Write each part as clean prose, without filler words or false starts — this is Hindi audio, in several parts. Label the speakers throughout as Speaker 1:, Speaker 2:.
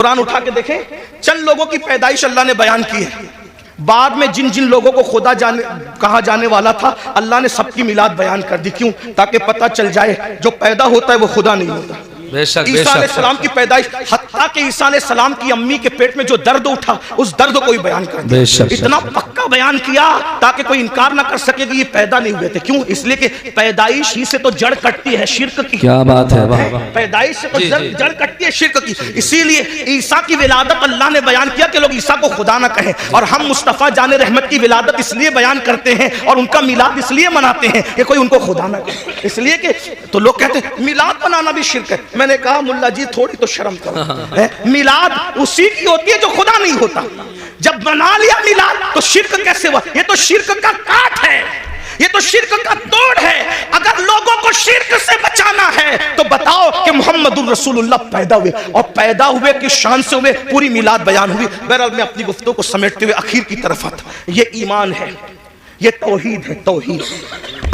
Speaker 1: कुरान उठा के देखें, चंद लोगों की पैदाइश अल्लाह ने बयान की है। बाद में जिन जिन लोगों को खुदा कहा जाने वाला था, अल्लाह ने सबकी मिलाद बयान कर दी। क्यों? ताकि पता चल जाए जो पैदा होता है वो खुदा नहीं होता। ईसा अलैहिस्सलाम की पैदाइश, हत्ता के ईसा अलैहिस्सलाम की अम्मी के पेट में जो दर्द उठा, उस दर्द को भी बयान कर दिया। इतना पक्का बयान किया ताकि कोई इनकार ना कर सके कि ये पैदा नहीं हुए थे। क्यों? इसलिए कि पैदाइश ही से तो जड़ कटती है शिर्क की।
Speaker 2: क्या बात है,
Speaker 1: पैदाइश से तो जड़ कटती है शिर्क की। इसीलिए ईसा की विलादत अल्लाह ने बयान किया कि लोग ईसा को खुदा ना कहें, और हम मुस्तफा जाने रहमत की विलादत इसलिए बयान करते हैं और उनका मिलाद इसलिए मनाते हैं कि कोई उनको खुदा ना कहे। इसलिए कि तो लोग कहते हैं मिलाद मनाना भी शिर्क है। मैंने कहा मुल्ला जी थोड़ी तो शर्म करो, मिलाद उसी की होती है जो खुदा नहीं होता। जब बना लिया मिलाद तो शिर्क कैसे हुआ? ये तो शिर्क का काट है, ये तो शिर्क का तोड़ है। अगर लोगों को शिर्क से बचाना है तो बताओ कि मोहम्मदुर रसूलुल्लाह पैदा हुए, और पैदा हुए किस शान से हुए? पूरी मिलाद बयान हुई। बहरहाल मैं अपनी गुफ्तगू को समेटते हुए आखिर की तरफ आता। ये ईमान है, ये तौहीद है। तौहीद,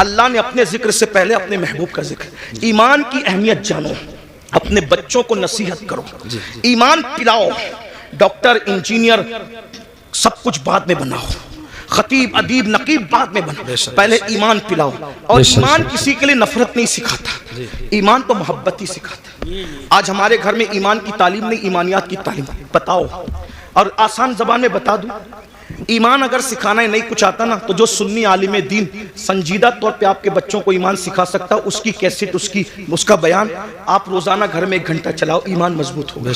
Speaker 1: अल्लाह ने अपने जिक्र से पहले अपने महबूब का जिक्र। ईमान की अहमियत जानो, अपने बच्चों को नसीहत करो, ईमान पिलाओ। डॉक्टर इंजीनियर सब कुछ बाद में बनाओ, खतीब अदीब नकीब बाद में बनाओ, पहले ईमान पिलाओ। और ईमान किसी के लिए नफरत नहीं सिखाता, ईमान तो मोहब्बत ही सिखाता। आज हमारे घर में ईमान की तालीम नहीं, ईमानियात की तालीम बताओ। और आसान जबान में बता दूं, ईमान अगर सिखाना ही नहीं कुछ आता ना, तो जो सुन्नी आलिम दीन संजीदा तौर पे आपके बच्चों को ईमान सिखा सकता, उसकी कैसेट, उसका बयान आप रोजाना घर में 1 घंटा चलाओ, ईमान मजबूत होगा।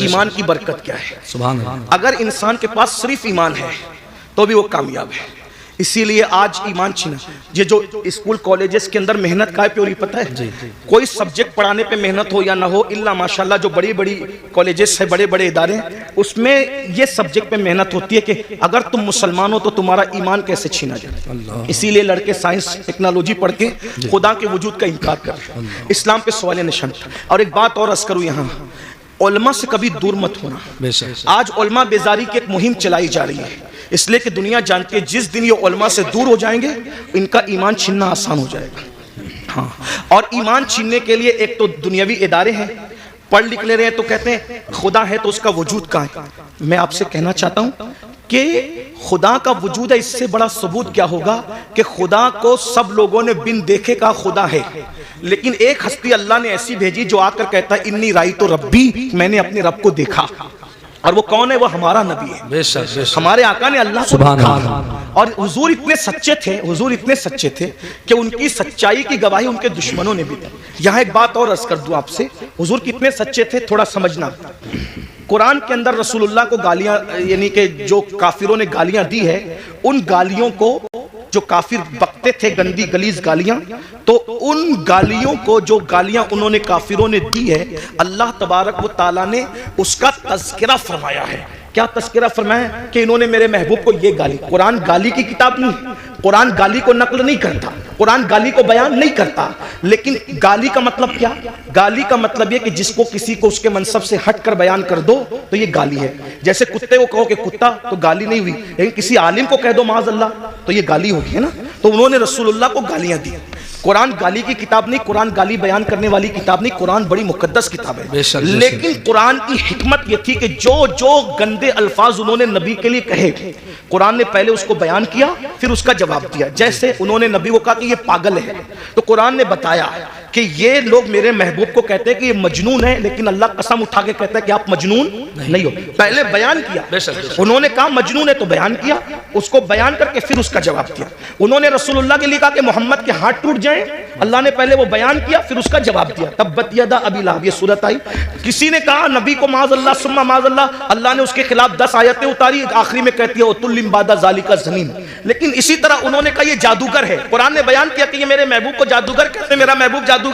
Speaker 1: ईमान की बरकत क्या है? सुभान अल्लाह। अगर इंसान के पास सिर्फ ईमान है तो भी वो कामयाब है। इसीलिए आज ईमान छीना, ये जो स्कूल कॉलेजेस के अंदर मेहनत काय पे हो रही पता है? कोई सब्जेक्ट पढ़ाने पे मेहनत हो या ना हो, इल्ला माशाल्लाह जो बड़ी बड़ी कॉलेजेस है, बड़े बड़े इदारे, उसमें ये सब्जेक्ट पे मेहनत होती है कि अगर तुम मुसलमान हो तो तुम्हारा ईमान कैसे छीना जाए। इसीलिए लड़के साइंस टेक्नोलॉजी पढ़ के खुदा के वजूद का इनकार कर रहे हैं। इस्लाम पे सवाल निशान। और एक बात और अर्ज करूँ, यहाँ उलमा से कभी दूर मत होना। आज उलमा बेजारी की एक मुहिम चलाई जा रही है, इसलिए कि दुनिया जानती है जिस दिन ये उलमा से दूर हो जाएंगे इनका ईमान छीनना आसान हो जाएगा। हाँ, और ईमान छीनने के लिए एक तो दुनियावी इदारे हैं, पढ़ लिख ले रहे हैं तो कहते हैं खुदा है तो उसका वजूद कहाँ है। मैं आपसे कहना चाहता हूँ कि खुदा का वजूद है, इससे बड़ा सबूत क्या होगा कि खुदा को सब लोगों ने बिन देखे कहा खुदा है, लेकिन एक हस्ती अल्लाह ने ऐसी भेजी जो आकर कहता है इन्नी राई तो रब्बी, मैंने अपने रब को देखा। और वो कौन है? वो हमारा नबी है। बेशक हमारे आका ने अल्लाह को देखा। और हुजूर इतने सच्चे थे, हुजूर इतने सच्चे थे कि उनकी सच्चाई की गवाही उनके दुश्मनों ने भी दी। यहाँ एक बात और अर्ज कर दूं आपसे, हुजूर कितने सच्चे थे थोड़ा समझना। कुरान के अंदर रसूलुल्लाह को गालियां, यानी कि जो काफिरों ने गालियां दी है, उन गालियों को जो काफिर बकते थे, गंदी गलीज गालियां, तो उन गालियों को, जो गालियां उन्होंने काफिरों ने दी है, अल्लाह तबारक व तआला ने उसका तज़किरा फरमाया है। क्या तज़किरा फरमाया? कि इन्होंने मेरे महबूब को ये गाली। कुरान गाली की किताब नहीं, कुरान गाली को नकल नहीं करता, कुरान गाली को बयान नहीं करता, लेकिन गाली का मतलब क्या? गाली का मतलब ये कि जिसको किसी को उसके मनसब से हट कर बयान कर दो तो ये गाली है। जैसे कुत्ते को कहो कि कुत्ता, तो गाली नहीं हुई, लेकिन किसी आलिम को कह दो माज़अल्लाह तो ये गाली होगी, है ना। तो उन्होंने रसूलुल्लाह को गालियां दी। कुरान गाली की किताब नहीं, कुरान गाली बयान करने वाली किताब नहीं, कुरान बड़ी मुकद्दस किताब है। लेकिन कुरान की हिकमत यह थी कि जो जो गंदे अल्फाज उन्होंने नबी के लिए कहे, कुरान ने पहले उसको बयान किया, फिर उसका जवाब दिया। जैसे उन्होंने नबी को कहा कि ये पागल है, तो कुरान ने बताया कि ये लोग मेरे महबूब को कहते हैं कि ये मजनून है, लेकिन अल्लाह कसम उठा के कहता है कि आप मजनून नहीं हो। पहले बयान किया, उन्होंने कहा मजनून है तो बयान किया, उसको बयान करके फिर उसका जवाब दिया। उन्होंने रसूलुल्लाह के लिए कहा कि मोहम्मद के हाथ टूट जाएं, अल्लाह ने पहले वो बयान किया, फिर उसका जवाब दिया। तब्बत यदा अबी लहब, ये सूरत आई। किसी ने कहा नबी को माज़अल्लाह सुम्मा माज़अल्लाह, अल्लाह ने उसके खिलाफ 10 आयतें उतारी, आखिरी में कहती है उतुल्लिम बादा ज़ालिका ज़नीन। लेकिन इसी तरह उन्होंने कहा ये जादूगर है, कुरान ने बयान किया कि ये मेरे महबूब को जादूगर कहते हैं, मेरा महबूब जादूगर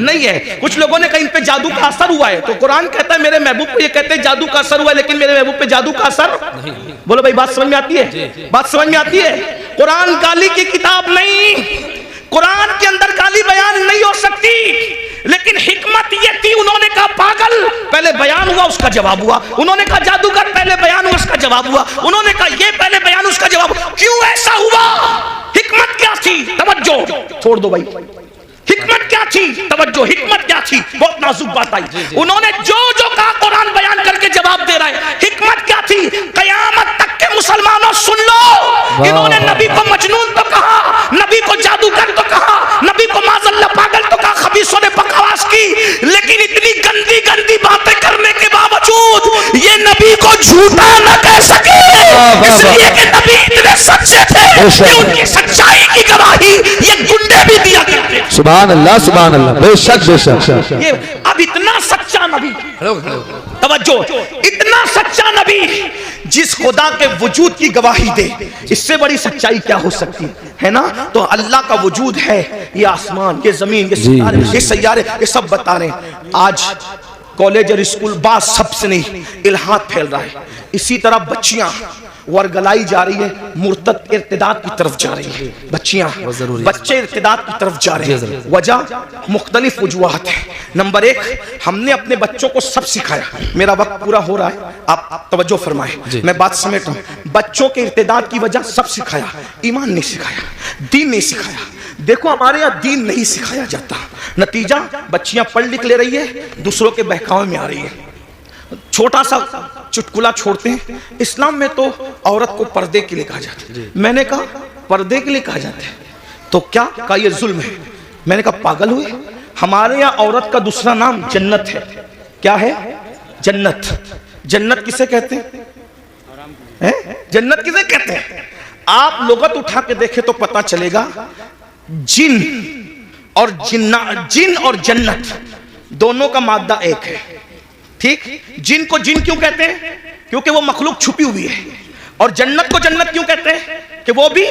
Speaker 1: नहीं है। कुछ लोगों ने कहा इन पे जादू का असर हुआ है, तो कुरान कहता है मेरे महबूब को ये कहते हैं जादू का असर हुआ है, लेकिन मेरे महबूब पे जादू का असर नहीं। बोलो भाई, बात समझ में आती है? बात समझ में आती है? कुरान गाली की किताब नहीं, कुरान के अंदर गाली बयान नहीं हो सकती, लेकिन हिकमत ये थी, उन्होंने कहा पागल, पहले बयान हुआ उसका जवाब हुआ। उन्होंने कहा जादूगर, पहले बयान हुआ उसका जवाब हुआ। उन्होंने कहा ये, पहले बयान उसका जवाब। क्यों ऐसा हुआ? हिकमत क्या थी? तवज्जो, छोड़ दो भाई, हिकमत क्या थी? तवज्जो, हिकमत क्या थी? बहुत नाजुक बात आई। उन्होंने जो जो कहा कुरान बयान करके जवाब दे रहा है। हिकमत क्या थी? कयामत तक के मुसलमानों सुन लो, इन्होंने नबी को मजनून तो कहा, नबी को जादूगर तो कहा, नबी को माज़अल्लाह पागल तो कहा, खबीसों ने बकवास की, लेकिन इतनी गंदी गंदी बातें करने के बावजूद ये नबी को झूठा न कह सके, इसलिए कि नबी इतने सच्चे थे कि उनकी सच्चाई की गवाही ये गुंडे भी दिया करते थे।
Speaker 2: सुभान अल्लाह, सुभान अल्लाह, बेशक बेशक।
Speaker 1: ये अब इतना सच्चा नबी, तवज्जो, इतना सच्चा नबी जिस खुदा के वजूद की गवाही दे, इससे बड़ी सच्चाई क्या हो सकती है ना? तो अल्लाह का वजूद है, ये आसमान, ये जमीन, ये सितारे, ये सैयारे, ये सब बता रहे हैं। आज कॉलेज और स्कूल बात सबसे नहीं इल्हाद फैल रहा है। इसी तरह बच्चियां वर्गलाई जा रही है, मुर्तद इर्तिदाद की तरफ जा रही है। बच्चियां, बच्चे इर्तिदाद की तरफ जा रहे हैं। वजह मुख्तलिफ वजूहात है। नंबर एक, हमने अपने बच्चों को सब सिखाया। मेरा वक्त पूरा हो रहा है, आप तवज्जो फरमाएं, मैं बात समेट रहा हूं। बच्चों के इर्तिदाद की वजह सब सिखाया, ईमान नहीं सिखाया, दीन नहीं सिखाया। देखो हमारे यहाँ दीन नहीं सिखाया जाता, नतीजा बच्चियां पढ़ लिख ले रही है, दूसरों के बहकावे में आ रही है। छोटा सा चुटकुला छोड़ते हैं, इस्लाम में तो औरत को पर्दे के लिए कहा जाता है। मैंने कहा पर्दे के लिए कहा जाता है तो क्या कहा? यह जुल्म है। मैंने कहा पागल हुए? हमारे यहाँ औरत का दूसरा नाम जन्नत है। क्या है? जन्नत। जन्नत किसे कहते हैं? जन्नत किसे कहते हैं? आप लुगत उठा के देखे तो पता चलेगा, जिन और जिन और जन्नत दोनों का मादा एक है। ठीक? जिन को जिन क्यों कहते हैं? क्योंकि वो मखलूक छुपी हुई है। और जन्नत को जन्नत क्यों कहते हैं? कि वो भी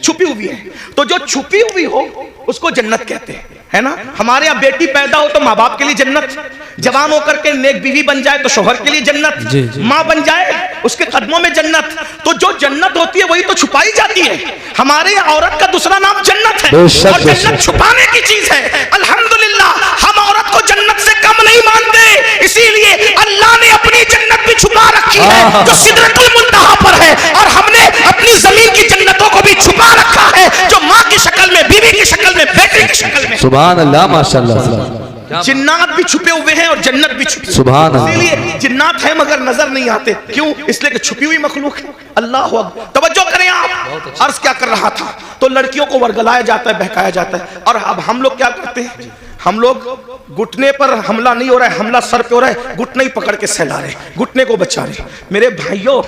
Speaker 1: छुपी हुई है। तो जो छुपी हुई हो उसको जन्नत कहते हैं, है ना? हमारे यहाँ बेटी पैदा हो तो माँ बाप के लिए जन्नत, जवान होकर के नेक बीवी बन जाए तो शोहर के लिए जन्नत, माँ बन जाए उसके कदमों में जन्नत। तो जो जन्नत होती है वही तो छुपाई जाती है। हमारे यहाँ औरत का दूसरा नाम जन्नत है, और जन्नत छुपाने की चीज है। अल्हम्दुलिल्लाह हम औरत को जन्नत से कम नहीं मानते, इसीलिए अल्लाह ने अपनी जन्नत भी छुपा रखी है जो सिदरतुल मुंतहा पर है, और हमने अपनी जमीन की जन्नतों को भी छुपा रखा है जो माँ की शक्ल में, बीवी की शक्ल में, बेटे की शक्ल में।
Speaker 2: सुभान अल्लाह, माशाअल्लाह।
Speaker 1: जिन्नात भी छुपे हुए हैं और जन्नत भी छुपी।
Speaker 2: सुभान अल्लाह।
Speaker 1: इसीलिए जिन्नात है मगर नजर नहीं आते। क्यों? इसलिए कि छुपी हुई मखलूक है। अल्लाह अकबर। तवज्जो करें आप। अर्ज क्या कर रहा था? तो लड़कियों को वर्गलाया जाता है, बहकाया जाता है। और अब हम लोग क्या करते हैं? हम लोग घुटने पर हमला नहीं हो रहा है, हमला सर पे हो रहा है, घुटने ही पकड़ के सहला रहे, घुटने को बचा रहे। मेरे भाइयों,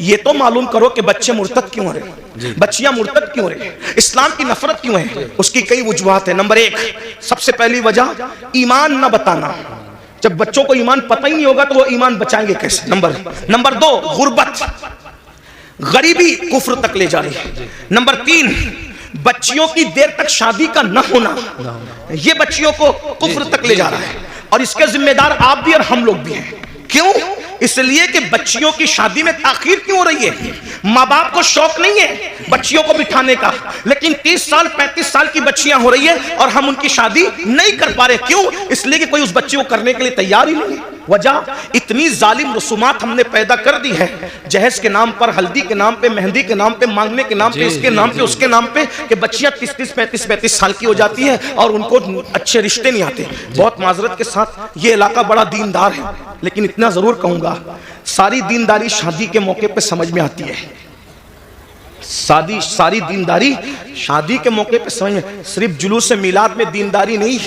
Speaker 1: ये तो मालूम करो कि बच्चे मुर्तद क्यों हो रहे, बच्चियां मुर्तद क्यों हो रही, इस्लाम की नफरत क्यों है? उसकी कई वजूहात है। नंबर एक, सबसे पहली वजह ईमान न बताना। जब बच्चों को ईमान पता ही नहीं होगा तो वो ईमान बचाएंगे कैसे? नंबर दो, गुर्बत, गरीबी कुफ्र तक ले जा रही है। नंबर तीन, बच्चियों की देर तक शादी का न होना, ये बच्चियों को कुफ्र तक ले जा रहा है। और इसके जिम्मेदार आप भी और हम लोग भी हैं। क्यों? इसलिए कि बच्चियों की शादी में ताखीर क्यों हो रही है? माँ बाप को शौक नहीं है बच्चियों को बिठाने का, लेकिन 30 साल 35 साल की बच्चियां हो रही है और हम उनकी शादी नहीं कर पा रहे। क्यों? इसलिए कि कोई उस बच्चे को करने के लिए तैयार ही नहीं है। वजह, इतनी जालिम रसूमात हमने पैदा कर दी है, जहेज के नाम पर, हल्दी के नाम पे, मेहंदी के नाम पे, मांगने के नाम पे, इसके नाम पे, उसके नाम पे, कि बच्चियां 30-30, 35-35 साल की हो जाती है और उनको अच्छे रिश्ते नहीं आते। बहुत माजरत के साथ ये इलाका बड़ा दीनदार है, लेकिन इतना जरूर कहूंगा, सारी दीनदारी शादी के मौके पे समझ में आती है। सारी दीनदारी शादी के मौके पे समझ में, सिर्फ जुलूस मिलाद में दीनदारी नहीं,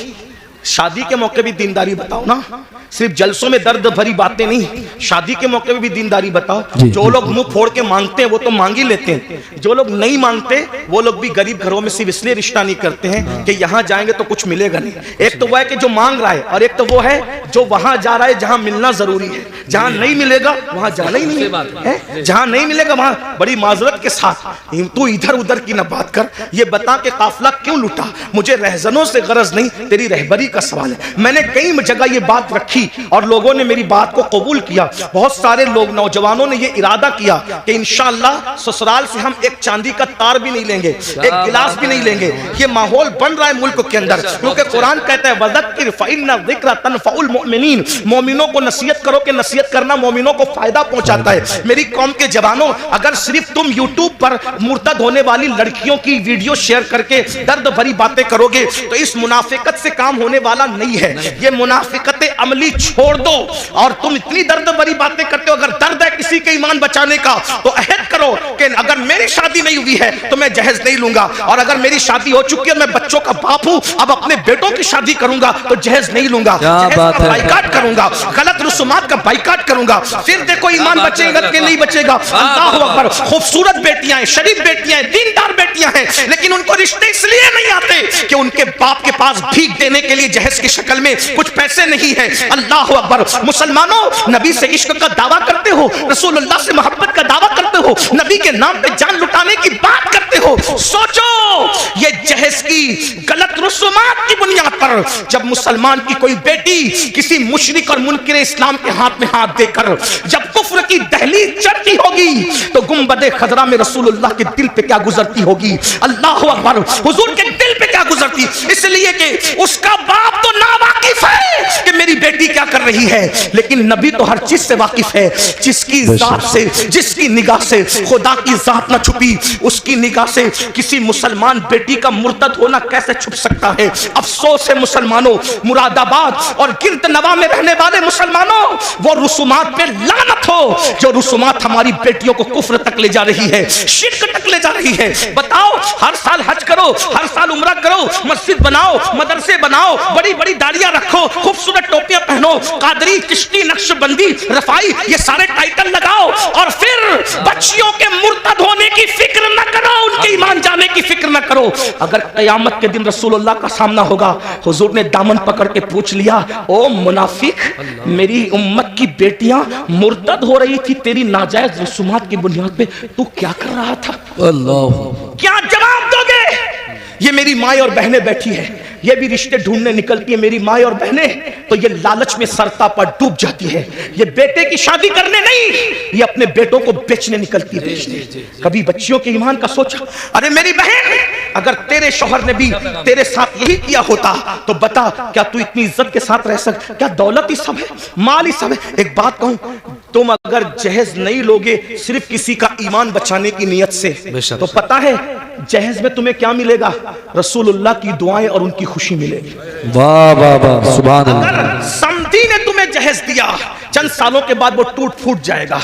Speaker 1: शादी के मौके भी दीनदारी बताओ ना। सिर्फ जलसों में दर्द भरी बातें नहीं, शादी के मौके पे भी दीनदारी बताओ। जो लोग मुंह फोड़ के मांगते हैं वो तो मांग ही लेते हैं, जो लोग नहीं मांगते वो लोग भी गरीब घरों में सिर्फ इसलिए रिश्ता नहीं करते हैं कि यहाँ जाएंगे तो कुछ मिलेगा नहीं। एक तो वो है कि जो मांग रहा है, और एक तो वो है जो वहां जा रहा है जहां मिलना जरूरी है। जहां नहीं मिलेगा वहां जाना ही नहीं है, जहां नहीं मिलेगा वहां बड़ी माजरत के साथ तू इधर उधर की ना बात कर, ये बता के काफिला क्यों लुटा, मुझे रहजनों से गरज नहीं, तेरी रहबरी का सवाल है। मैंने कई जगह ये बात रखी और लोगों ने मेरी बात को कबूल किया। बहुत सारे लोग, नौजवानों ने ये इरादा किया कि इंशाअल्लाह ससुराल से हम एक चांदी का तार भी नहीं लेंगे, एक गिलास भी नहीं लेंगे। ये माहौल बन रहा है मुल्क के अंदर, क्योंकि कुरान कहता है वज़क्किर फ़इन्न ज़िक्र तनफ़उल मुमिनीन, मोमिनों को नसीहत करो कि नसीहत करना मोमिनों को फायदा पहुंचाता है। मेरी कौम के जवानों, अगर सिर्फ तुम यूट्यूब पर मुर्तद होने वाली लड़कियों की वीडियो शेयर करके दर्द भरी बातें करोगे तो इस मुनाफिकत से काम होने वाला नहीं है। ये मुनाफिकत अमली छोड़ दो। और तुम इतनी दर्द भरी बातें करते हो, अगर दर्द है किसी के ईमान बचाने का तो अहद करो कि अगर मेरी शादी नहीं हुई है तो मैं जहेज नहीं लूंगा, और अगर मेरी शादी हो चुकी है, मैं बच्चों का बाप हूं, अब अपने बेटों की शादी करूंगा तो जहेज नहीं लूंगा, जहेज का बाइकाट करूंगा, गलत रसूमात का बाइकाट करूंगा। फिर देखो ईमान बचेगा कि नहीं बचेगा। अल्लाह अकबर। खूबसूरत बेटियां हैं, शरीफ बेटियां हैं, दीनदार बेटियां हैं, लेकिन उनको रिश्ते इसलिए नहीं आते कि उनके बाप के पास भीख देने के लिए जहेज की शक्ल में कुछ पैसे नहीं है। अल्लाह अकबर। मुसलमानों, नबी से इश्क का दावा करते हो, रसूलुल्लाह से मोहब्बत का दावा करते हो, नबी के नाम पे जान लुटाने की बात करते हो। सोचो, ये जहेज की गलत रसूमात की बुनियाद पर जब मुसलमान की कोई बेटी किसी मुशरिक और मुनकिर इस्लाम के हाथ में हाथ देकर जब कुफ्र की दहलीज चढ़ती होगी तो गुंबदे खजरा में रसूलुल्लाह के दिल पे क्या गुजरती होगी। अल्लाह अकबर। हुजूर के दिल पे क्या गुजरती, इसलिए कि उसका बाप तो नावाकिफ है कि मेरी बेटी क्या कर रही है, लेकिन नबी तो हर चीज से वाकिफ है। जिसकी जात से, जिसकी निगाह से खुदा की जात ना छुपी, उसकी निगाह से किसी मुसलमान बेटी का मुर्तद होना कैसे छुप सकता है। अफसोस है मुसलमानों, मुरादाबाद और गिरद नवा में रहने वाले मुसलमानों, वो रसूमात पे लानत हो जो रसूमात हमारी बेटियों को कुफ्र तक ले जा रही है, शिर्क तक ले जा रही है। बताओ, हर साल हज करो, हर साल उम्रा करो, मस्जिद बनाओ, मदरसे बनाओ, बड़ी बड़ी दाढ़ियां रखो, खूबसूरत टोपियां पहनो, कादरी, चिश्ती, नक्शबंदी, रफाई, ये सारे टाइटल लगाओ, और फिर बच्चियों के मुर्तद होने की फिक्र न करो, उनके ईमान जाने की फिक्र न करो। अगर क़यामत के दिन रसूलुल्लाह का सामना होगा, हुजूर ने दामन पकड़ के पूछ लिया, ओ मुनाफिक, मेरी उम्मत की बेटियां मुर्तद हो रही थी तेरी नाजायज रसूमात की बुनियाद पे, तू क्या कर रहा था? अल्लाह। क्या जवाब दोगे? ये मेरी माँ और बहनें बैठी है, ये भी रिश्ते ढूंढने निकलती है मेरी माँ और बहनें, तो ये लालच में सरता पर डूब जाती है। ये बेटे की शादी करने नहीं, ये अपने बेटों को बेचने निकलती है। कभी बच्चियों के ईमान का सोचा? अरे मेरी बहन, अगर तेरे शौहर ने भी तेरे साथ यही किया होता तो बता, क्या तू इतनी इज्जत के साथ रह सकता? क्या दौलत ही सब है, माल ही सब है? एक बात कहूं, तुम अगर जहेज नहीं लोगे सिर्फ किसी का ईमान बचाने की नियत से, तो पता है जहेज में तुम्हें क्या मिलेगा? रसूलुल्लाह की दुआएं और उनकी खुशी मिलेगी। वाह वाह वाह, सुभान अल्लाह। अगर समधी ने तुम्हें जहेज दिया, चंद सालों के बाद वो टूट फूट जाएगा।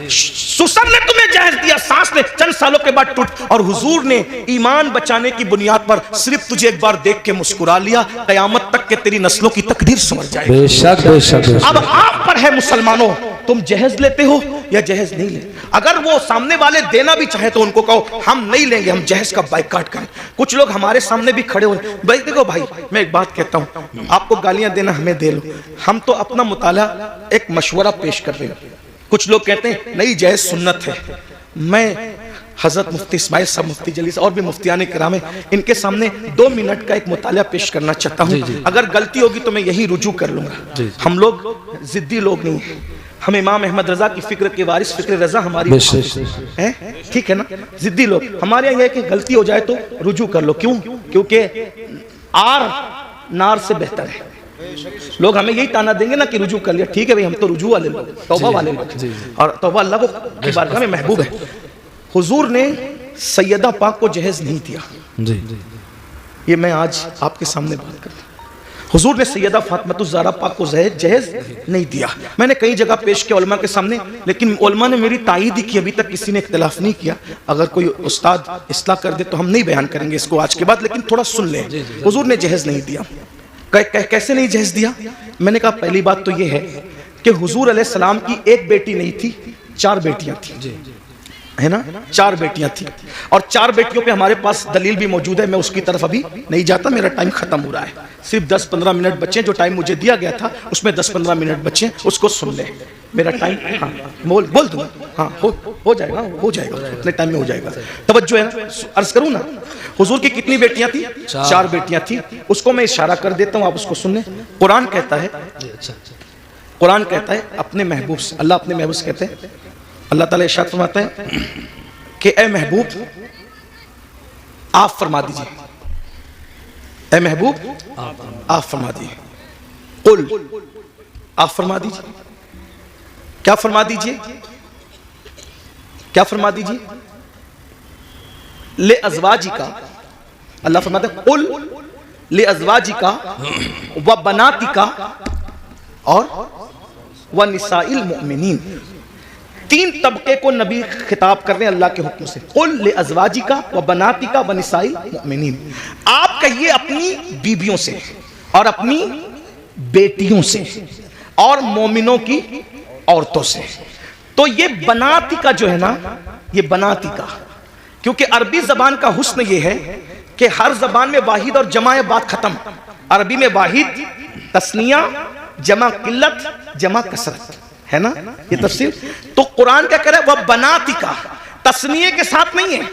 Speaker 1: सुसर ने तुम्हें जहेज दिया, सास ने, चंद सालों के बाद टूट, और हुजूर ने ईमान बचाने की बुनियाद पर सिर्फ तुझे एक बार देख के मुस्कुरा लिया, कयामत तक के तेरी नस्लों की तकदीर संवर जाएगी। बेशक बेशक। अब आप पर है मुसलमानों, तुम जहेज लेते हो या जहेज नहीं ले? अगर वो सामने वाले देना भी चाहे तो उनको कहो हम नहीं लेंगे, हम जहेज का बाइकाट करें। कुछ लोग हमारे सामने भी खड़े हो, भाई देखो भाई, मैं एक बात कहता हूं, आपको गालियां देना हमें दे लो, हम तो अपना मुताला एक मशवरा पेश कर रहे हैं। कुछ लोग कहते हैं नहीं जहेज सुन्नत है। मैं हजरत मुफ्ती इस्माइल साहब, मुफ्ती जलीस और भी मुफ्तियाने किराम, इनके सामने 2 मिनट का एक मुताला पेश करना चाहता हूं। अगर गलती होगी तो मैं यही रुजू कर लूंगा। हम लोग जिद्दी लोग नहीं हैं, हम इमाम अहमद रजा की फिक्र के वारिस, फिक्र रजा हमारी है, ठीक है ना? जिद्दी लोग हमारे यहाँ कि गलती हो जाए तो रुजू कर लो। क्यों? क्योंकि आर नार से बेहतर है। लोग हमें यही ताना देंगे ना कि रुजू कर लिया, ठीक है भाई, हम तो रुजू वाले लोग, तौबा वाले लोग, और तौबा अल्लाह को की बारगाह में महबूब है। हुजूर ने सैयदा पाक को जहेज नहीं दिया, ये मैं आज आपके सामने बात करता हूं। हुजूर ने सैयदा फातिमा ज़हरा पाक को जहेज नहीं दिया। मैंने कई जगह पेश किया उलमा के सामने, लेकिन उलमा ने मेरी तायीद की, अभी तक किसी ने इख्तिलाफ नहीं किया। अगर कोई उस्ताद इस्लाह कर दे तो हम नहीं बयान करेंगे इसको आज के बाद, लेकिन थोड़ा सुन लें। हुजूर ने जहेज नहीं दिया। कैसे नहीं जहेज दिया? मैंने कहा पहली बात तो ये है कि हुजूर अलैहिस्सलाम की एक बेटी नहीं थी, 4 बेटियां थी, है ना? 4 बेटियां थी, और 4 बेटियों पे हमारे पास दलील भी मौजूद है। मैं उसकी तरफ अभी नहीं जाता, मेरा टाइम खत्म हो रहा है। सिर्फ 10-15 मिनट बचे, जो टाइम मुझे दिया गया था उसमें 10-15 मिनट बचे, उसको सुन ले। मेरा टाइम, हाँ बोल दूंगा, हाँ हो जाएगा, हो जाएगा, उतने टाइम में हो जाएगा। तवज्जो है ना? अर्ज करूँ ना, हुजूर की कितनी बेटियां थी? 4 बेटियां थी। उसको मैं इशारा कर देता हूँ, आप उसको सुन लें। कुरान कहता है, कुरान कहता है अपने महबूब से, अल्लाह अपने महबूब से कहते हैं, अल्लाह ताला इरशाद फरमाता है कि ए महबूब आप फरमा दीजिए, ए महबूब आप फरमा दीजिए, कुल आप फरमा दीजिए। क्या फरमा दीजिए? क्या फरमा दीजिए, ले अज़वाजी का, अल्लाह फरमाते हैं कुल ले अज़वाजी का व बनाती का और व निसाइल मुमिनीन। तीन तबके को नबी खिताब कर रहे हैं अल्लाह के हुक्म से। कुल ले अज़वाजी का व बनाती का व निसाइल मुमिनीन। आप कहिए अपनी बीबियों से और अपनी बेटियों से और मोमिनों की औरतों से। तो ये बनाती का जो है ना, ये बनाती का, क्योंकि अरबी जबान का हुस्न ये है कि हर जबान में वाहिद और जमा बात खत्म। अरबी में वाहिद तस्निया, जमा किल्लत, जमा कसरत है ना, ये तफसीर। तो कुरान क्या करे, वह बनाती का तस्निये के साथ नहीं है,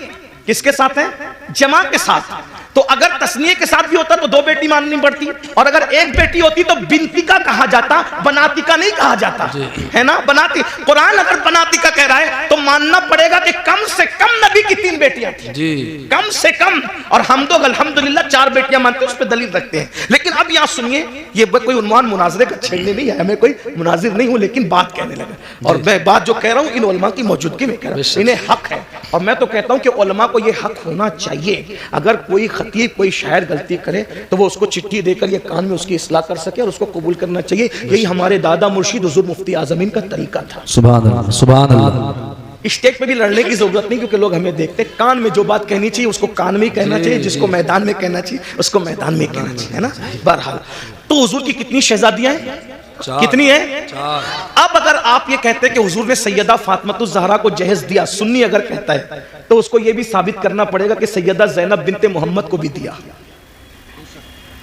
Speaker 1: किसके साथ है, जमा के साथ। तो अगर तस्निये के साथ भी होता तो दो बेटी माननी पड़ती, और अगर एक बेटी होती तो बिनती का कहा जाता, बनाती का नहीं कहा जाता, है ना, बनाती। कुरान अगर बनाती का कह रहा है तो मानना पड़ेगा कि कम से कम नबी की 3 बेटियां थी जी, कम से कम। और हम तो अल्हम्दुलिल्लाह 4 बेटियां मानते हैं, उस पर दलील रखते हैं। लेकिन अब यहां सुनिए, ये कोई उन्वान मुनाजरे का छेड़ने नहीं है, मैं कोई मुनाजिर नहीं हूं, लेकिन बात कहने लगा। और मैं बात जो कह रहा हूं इन उलमा की मौजूदगी में कह रहा हूं, इन्हें हक है। और मैं तो कहता हूं कि उलमा को यह हक होना चाहिए, अगर कोई खतीब, कोई शायर गलती करे तो वो उसको चिट्ठी देकर ये कान में उसकी इस्लाह कर सके और उसको कबूल करना चाहिए। यही हमारे दादा मुर्शिद हुजूर मुफ्ती आज़मीन का तरीका था।
Speaker 2: सुभान अल्लाह, सुभान अल्लाह।
Speaker 1: स्टेज पे भी लड़ने की जरूरत नहीं, क्योंकि लोग हमें देखते, कान में जो बात कहनी चाहिए उसको कान में ही कहना चाहिए, जिसको मैदान में कहना चाहिए उसको मैदान में कहना चाहिए, है ना। बहरहाल तो हुजूर की कितनी शहजादियां हैं, कितनी है? 4। अब अगर आप ये कहते हैं कि हुजूर ने सैयदा फातिमातुज़ ज़हरा को जहेज दिया, सुन्नी अगर कहता है तो उसको ये भी साबित करना पड़ेगा कि सैयदा ज़ैनब बिनते मोहम्मद को भी दिया,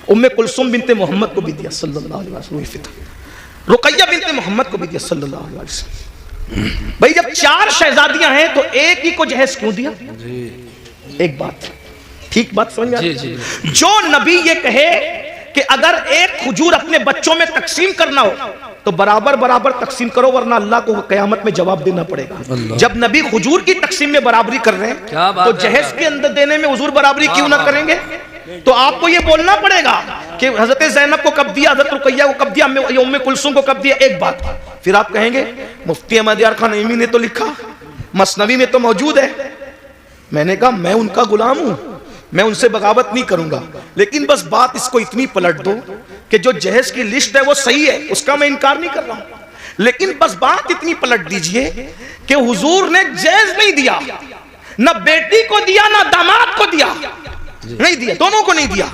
Speaker 1: उम्मे कुलसुम बिनते मोहम्मद को भी दिया सल्लल्लाहु अलैहि वसल्लम, रुकैया बिनते मोहम्मद को भी दिया सल्लल्लाहु अलैहि वसल्लम। भाई जब 4 शहजादियां हैं तो एक ही को जहेज क्यों दिया? एक बात, ठीक बात समझ में? जो नबी ये कहे कि अगर एक खजूर अपने बच्चों में तकसीम करना हो तो बराबर बराबर तकसीम करो, वरना अल्लाह को कयामत में जवाब देना पड़ेगा। जब नबी खजूर की तकसीम में बराबरी कर रहे हैं तो जहेज के अंदर देने में हुजूर बराबरी क्यों ना करेंगे? तो आपको ये बोलना पड़ेगा कि हजरत ज़ैनब को कब दिया, हजरत रुकैया को कब दिया, उम्मे कुलसुम को कब दिया। एक बात, फिर आप कहेंगे मुफ्ती अहमद यार खान नईमी ने तो लिखा, मसनवी में तो मौजूद है। मैंने कहा मैं उनका गुलाम हूं, मैं उनसे बगावत नहीं करूंगा, लेकिन बस बात इसको इतनी पलट दो कि जो जहेज की लिस्ट है वो सही है, उसका मैं इनकार नहीं कर रहा हूं, लेकिन बस बात इतनी पलट दीजिए कि हुजूर ने जहेज नहीं दिया, ना बेटी को दिया ना दामाद को दिया, नहीं दिया, दोनों को नहीं दिया,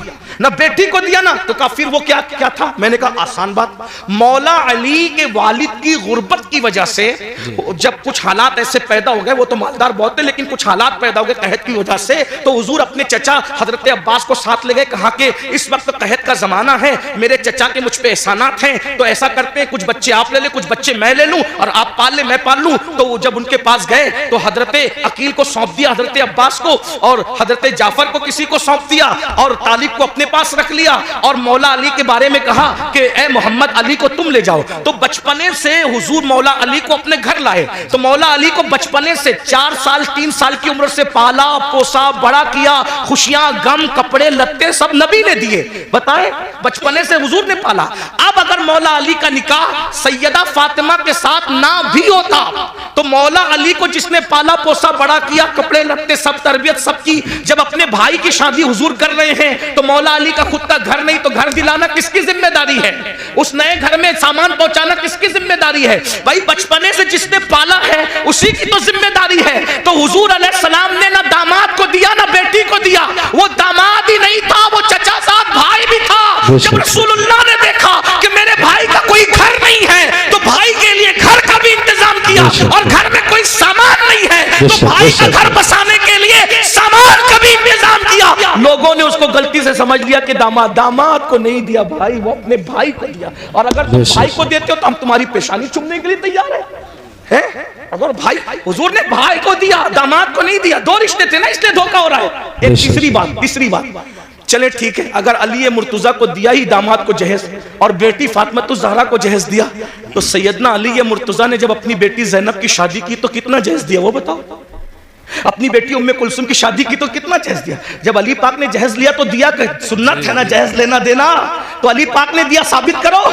Speaker 1: ना बेटी को दिया ना। तो कहा फिर वो क्या क्या था? मैंने कहा आसान बात, मौला अली के वालिद की गुर्बत की वजह से जब कुछ हालात ऐसे पैदा हो गए, वो तो मालदार बहुत थे लेकिन कुछ हालात पैदा हो गए कहत की वजह से, तो हुजूर अपने चचा हजरत अब्बास को साथ ले गए, कहा कि इस वक्त कहत का जमाना है, मेरे चचा के मुझ पे एहसानात हैं, तो ऐसा करते हैं कुछ बच्चे आप ले ले, कुछ बच्चे मैं ले लूं, और आप पाल ले मैं पाल लूं। तो जब उनके पास गए तो हजरत अकील को सौंप दिया हजरत अब्बास को, और हजरत जाफर को किसी को सौंप दिया, और तालिब को अपने पास रख लिया, और मौला अली के बारे में कहा कि ए मोहम्मद, अली को तुम ले जाओ। तो बचपने से हुजूर मौला अली को अपने घर लाए, तो मौला अली को बचपने से 4 साल 3 साल की उम्र से पाला पोसा बड़ा किया, खुशियां गम कपड़े लत्ते सब नबी ने दिए, बताए बचपने से हुजूर ने पाला। अब अगर मौला अली का निकाह सैयदा फातिमा के साथ ना भी होता तो मौला अली को जिसने पाला पोसा बड़ा किया, कपड़े लत्ते सब तरबियत सबकी, जब अपने भाई की शादी हुजूर कर रहे हैं तो मौला अली का खुद का घर नहीं तो घर दिलाना किसकी जिम्मेदारी है? उस नए घर में सामान पहुंचाना किसकी जिम्मेदारी है? भाई बचपने से जिसने पाला है उसी की तो जिम्मेदारी है। तो हुजूर अलैहिस्सलाम ने ना दामाद को दिया ना बेटी को दिया, वो दामाद ही नहीं था, वो चचा साहब भाई भी था। जब रसूलुल्लाह ने देखा कि मेरे भाई का कोई घर नहीं है तो भाई के लिए घर का भी इंतजाम किया, और घर में कोई सामान नहीं है तो भाई का घर बसाने के लिए सामान का भी इंतजाम किया। लोगों ने उसको गलती से समझ लिया कि दामाद को नहीं दिया भाई, वो अपने भाई को दिया, और अगर तुम भाई को देते हो तो हम तुम्हारी पेशानी चूमने के लिए तैयार हैं। अगर भाई हुजूर ने भाई को दिया दामाद को नहीं दिया, 2 रिश्ते थे ना, इसलिए धोखा हो रहा है। एक तीसरी बात, चले ठीक है, अगर अली मुर्तजा को दिया ही दामाद को जहेज और बेटी फातिमातुज़ ज़हरा को जहेज दिया, तो सैयदना अली मुर्तजा ने जब अपनी बेटी ज़ैनब की शादी की तो कितना जहेज दिया वो बताओ? अपनी बेटी उम्मे कुलसुम की शादी की तो कितना जहेज दिया? जब अली पाक ने जहेज लिया तो दिया, सुन्नत है ना जहेज लेना देना, तो अली पाक ने दिया, साबित करो।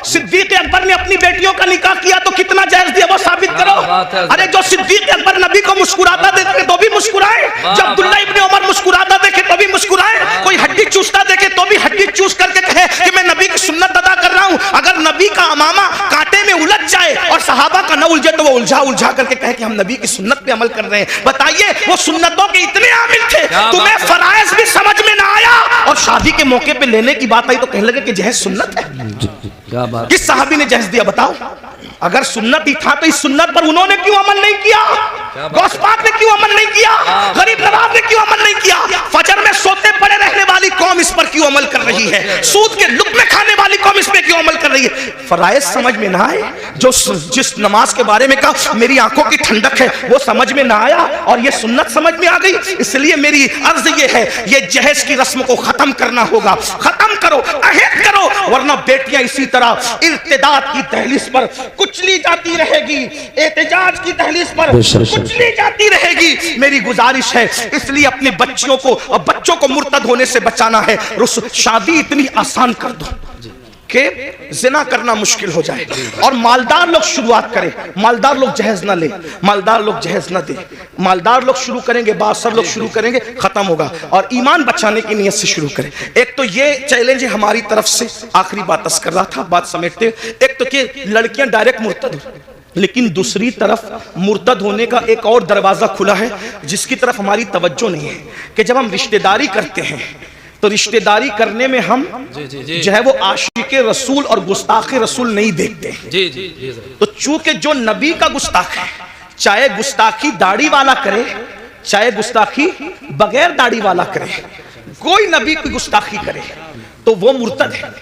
Speaker 1: सिद्दीक अकबर ने अपनी बेटियों का निकाह किया तो कितना जहेज दिया वो साबित करो।
Speaker 2: बात है।
Speaker 1: अरे जो सिद्दीक अकबर नबी को मुस्कुराता देखे तो भी मुस्कुराए, जब अब्दुल्ला इब्ने उमर मुस्कुराता देखे तो भी मुस्कुराए, कोई हड्डी चूसता देखे तो भी हड्डी चूस करके कहे कि मैं नबी की सुन्नत अदा कर रहा हूं। अगर नबी का अमामा कांटे में उलझ जाए और सहाबा का न उलझे तो वो उलझा उलझा करके कहे कि हम नबी की सुन्नत पे अमल कर रहे हैं। बताइए वो सुन्नतों के इतने आमिल थे, तुम्हें फराइज भी समझ में ना आया और शादी के मौके पे लेने की बात आई तो कहने लगे कि जहेज सुन्नत है।
Speaker 2: क्या बात।
Speaker 1: किस सहाबी ने जहेज दिया बताओ? अगर सुन्नत ही था तो इस सुन्नत पर उन्होंने क्यों अमल नहीं किया? गौस पाक ने क्यों अमल नहीं किया? गरीब नवाब ने क्यों अमल नहीं किया? फजर में सोते पड़े रहने वाली कौम इस पर क्यों अमल कर रही है? सूद के लुक़्मे खाने वाली कौम इस पर क्यों अमल कर रही है? फराइज समझ में ना आए, जो जिस नमाज के बारे में कहा मेरी आंखों की ठंडक है वो समझ में ना आया और ये सुन्नत समझ में आ गई। इसलिए मेरी अर्ज ये है, ये जहेज की रस्म को खत्म करना होगा, खत्म करो, अहद करो, वरना बेटियां इसी तरह इर्तिदाद की दहलीज पर कुचली जाती रहेगी, एहतजाज की दहलीज पर कुचली जाती रहेगी। मेरी गुजारिश है इसलिए अपने बच्चों को मुर्तद होने से बचाना है। शादी इतनी आसान कर दो कि जिना करना मुश्किल हो जाए और मालदार लोग शुरुआत करें, मालदार लोग जहेज ना ले, मालदार लोग जहेज ना दे, मालदार लोग शुरू करेंगे, बासर लोग शुरू करेंगे, खत्म होगा। और ईमान बचाने की नीयत से शुरू करें। एक तो ये चैलेंज है हमारी तरफ से, आखिरी बात अर्ज कर रहा था, बात समेटते, एक तो कि लड़कियां डायरेक्ट मुर्तद हो, लेकिन दूसरी तरफ मुर्तद होने का एक और दरवाजा खुला है जिसकी तरफ हमारी तवज्जो नहीं है कि जब हम रिश्तेदारी करते हैं तो रिश्तेदारी करने में हम जो है वो आशिके रसूल और गुस्ताखे रसूल नहीं देखते। तो चूंकि जो नबी का गुस्ताख है, चाहे गुस्ताखी दाढ़ी वाला करे चाहे गुस्ताखी बगैर दाढ़ी वाला करे, कोई नबी की गुस्ताखी करे तो वो मुर्तद है।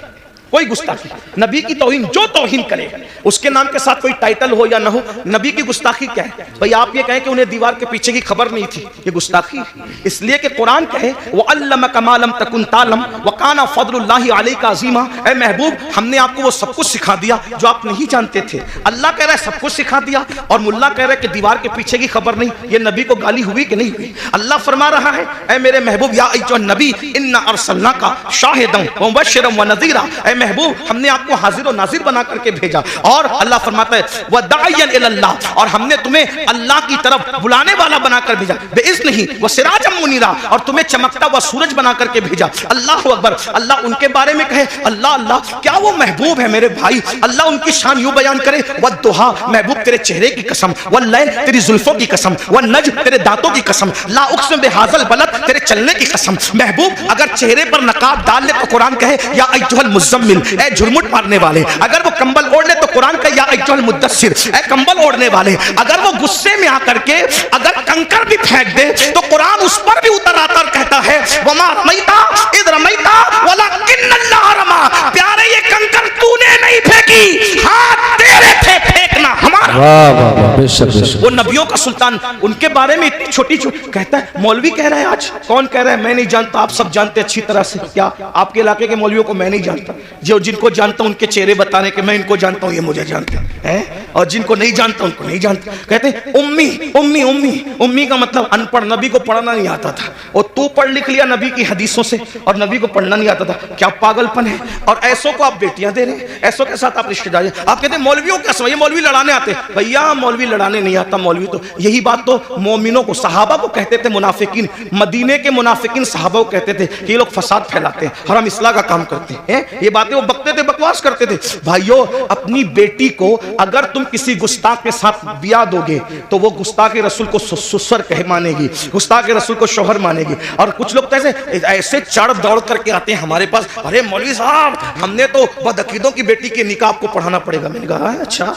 Speaker 1: कोई गुस्ताखी, नबी की तौहीन, जो तौहीन करे उसके नाम के साथ कोई टाइटल हो या ना हो, नबी की गुस्ताखी क्या है? भाई आप ये कहें कि उन्हें दीवार के पीछे की खबर नहीं थी, ये गुस्ताखी। इसलिए कि कुरान कहे वो अल्लमका मा लम तकुन तालम व काना फज़लुल्लाहि अलैका अज़ीमा, ऐ महबूब हमने आपको वो सब कुछ सिखा दिया जो आप नहीं जानते थे। अल्लाह कह रहा है सब कुछ सिखा दिया और मुल्ला कह रहा है कि दीवार के पीछे की खबर नहीं। ये नबी को गाली हुई कि नहीं हुई? अल्लाह फरमा रहा है ऐ मेरे महबूब या अय्युहन नबी इन्ना अर्सलनाका शाहिदन व मुबश्शिरन व नज़ीरा, महबूब हमने आपको हाजिर और नाजिर बना करके भेजा। और अल्लाह फरमाता है वदाइयन इलल्लाह, और हमने तुम्हें अल्लाह की तरफ बुलाने वाला बनाकर भेजा, बेइज़्निही व सिराजम मुनीरा, और तुम्हें चमकता हुआ सूरज बना करके भेजा। अल्लाह अकबर। अल्लाह उनके बारे में कहे अल्लाह अल्लाह, क्या वो महबूब है मेरे भाई? अल्लाह उनकी शान यूं बयान करे वद्दुहा, महबूब तेरे चेहरे की कसम, वल्लैल तेरी जुल्फों की कसम, वन्नज्म तेरे दांतों की कसम, ला उक़सिम बिहाज़ल बलद तेरे चलने की कसम। महबूब अगर चेहरे पर नकाब डाल ले तो कुरान कहे या अय्युहल मुज़म्मिल, ऐ झुरमुट मारने वाले। अगर वो कंबल ओढ़ ले तो कुरान का या अय्युहल मुद्दस्सिर, ऐ कंबल ओढ़ने वाले। अगर वो गुस्से में आकर के अगर कंकर भी फेंक दे तो कुरान उस पर भी उतर आता और कहता है वमा रमैता इज़ रमैता वलाकिन्नल्लाह रमा, प्यारे ये कंकर तूने नहीं फेंकी, हाथ तेरे थे फेंकना हमारा।
Speaker 2: वाह वाह, बेशक बेशक।
Speaker 1: वो नबियों का सुल्तान, उनके बारे में इतनी छोटी छोटी कहता है। मौलवी कह रहा है आज, कौन कह रहा है? मैं नहीं जानता, आप सब जानते अच्छी तरह से। क्या आपके इलाके के मौलवियों को मैं नहीं जानता? जो जिनको जानता हूं उनके चेहरे बताने के मैं इनको जानता हूं, ये मुझे जानते हैं, और जिनको नहीं जानता उनको नहीं जानता। कहते हैं उम्मी उम्मी उम्मी, उम्मी का मतलब अनपढ़, नबी को पढ़ना नहीं आता था। और तू पढ़ लिख लिया नबी की हदीसों से और नबी को पढ़ना नहीं आता था, क्या पागलपन है? और ऐसों को आप बेटियां दे रहे हैं, ऐसों के साथ आप रिश्तेदारी। आप कहते हैं मौलवियों का समझ, मौलवी लड़ाने आते। भैया मौलवी लड़ाने नहीं आता, मौलवी तो यही बात तो मोमिनों को, सहाबा को कहते थे मुनाफिकीन, मदीने के मुनाफिकीन सहाबा को कहते थे कि ये लोग फसाद फैलाते हैं और हम इस्लाह का काम करते हैं। ये बातें वो बकते थे, बकवास करते थे। भाइयों अपनी बेटी को अगर तुम किसी गुस्ताख के साथ ब्याह दोगे तो वो गुस्ताख रसूल को ससुर कहे मानेगी, गुस्ताख रसूल को शौहर मानेगी। और कुछ लोग तो ऐसे चढ़ दौड़ करके आते हैं हमारे पास, अरे मौलवी साहब हमने तो बदअकीदों की बेटी के निकाह आपको पढ़ाना पड़ेगा। मैंने कहा अच्छा,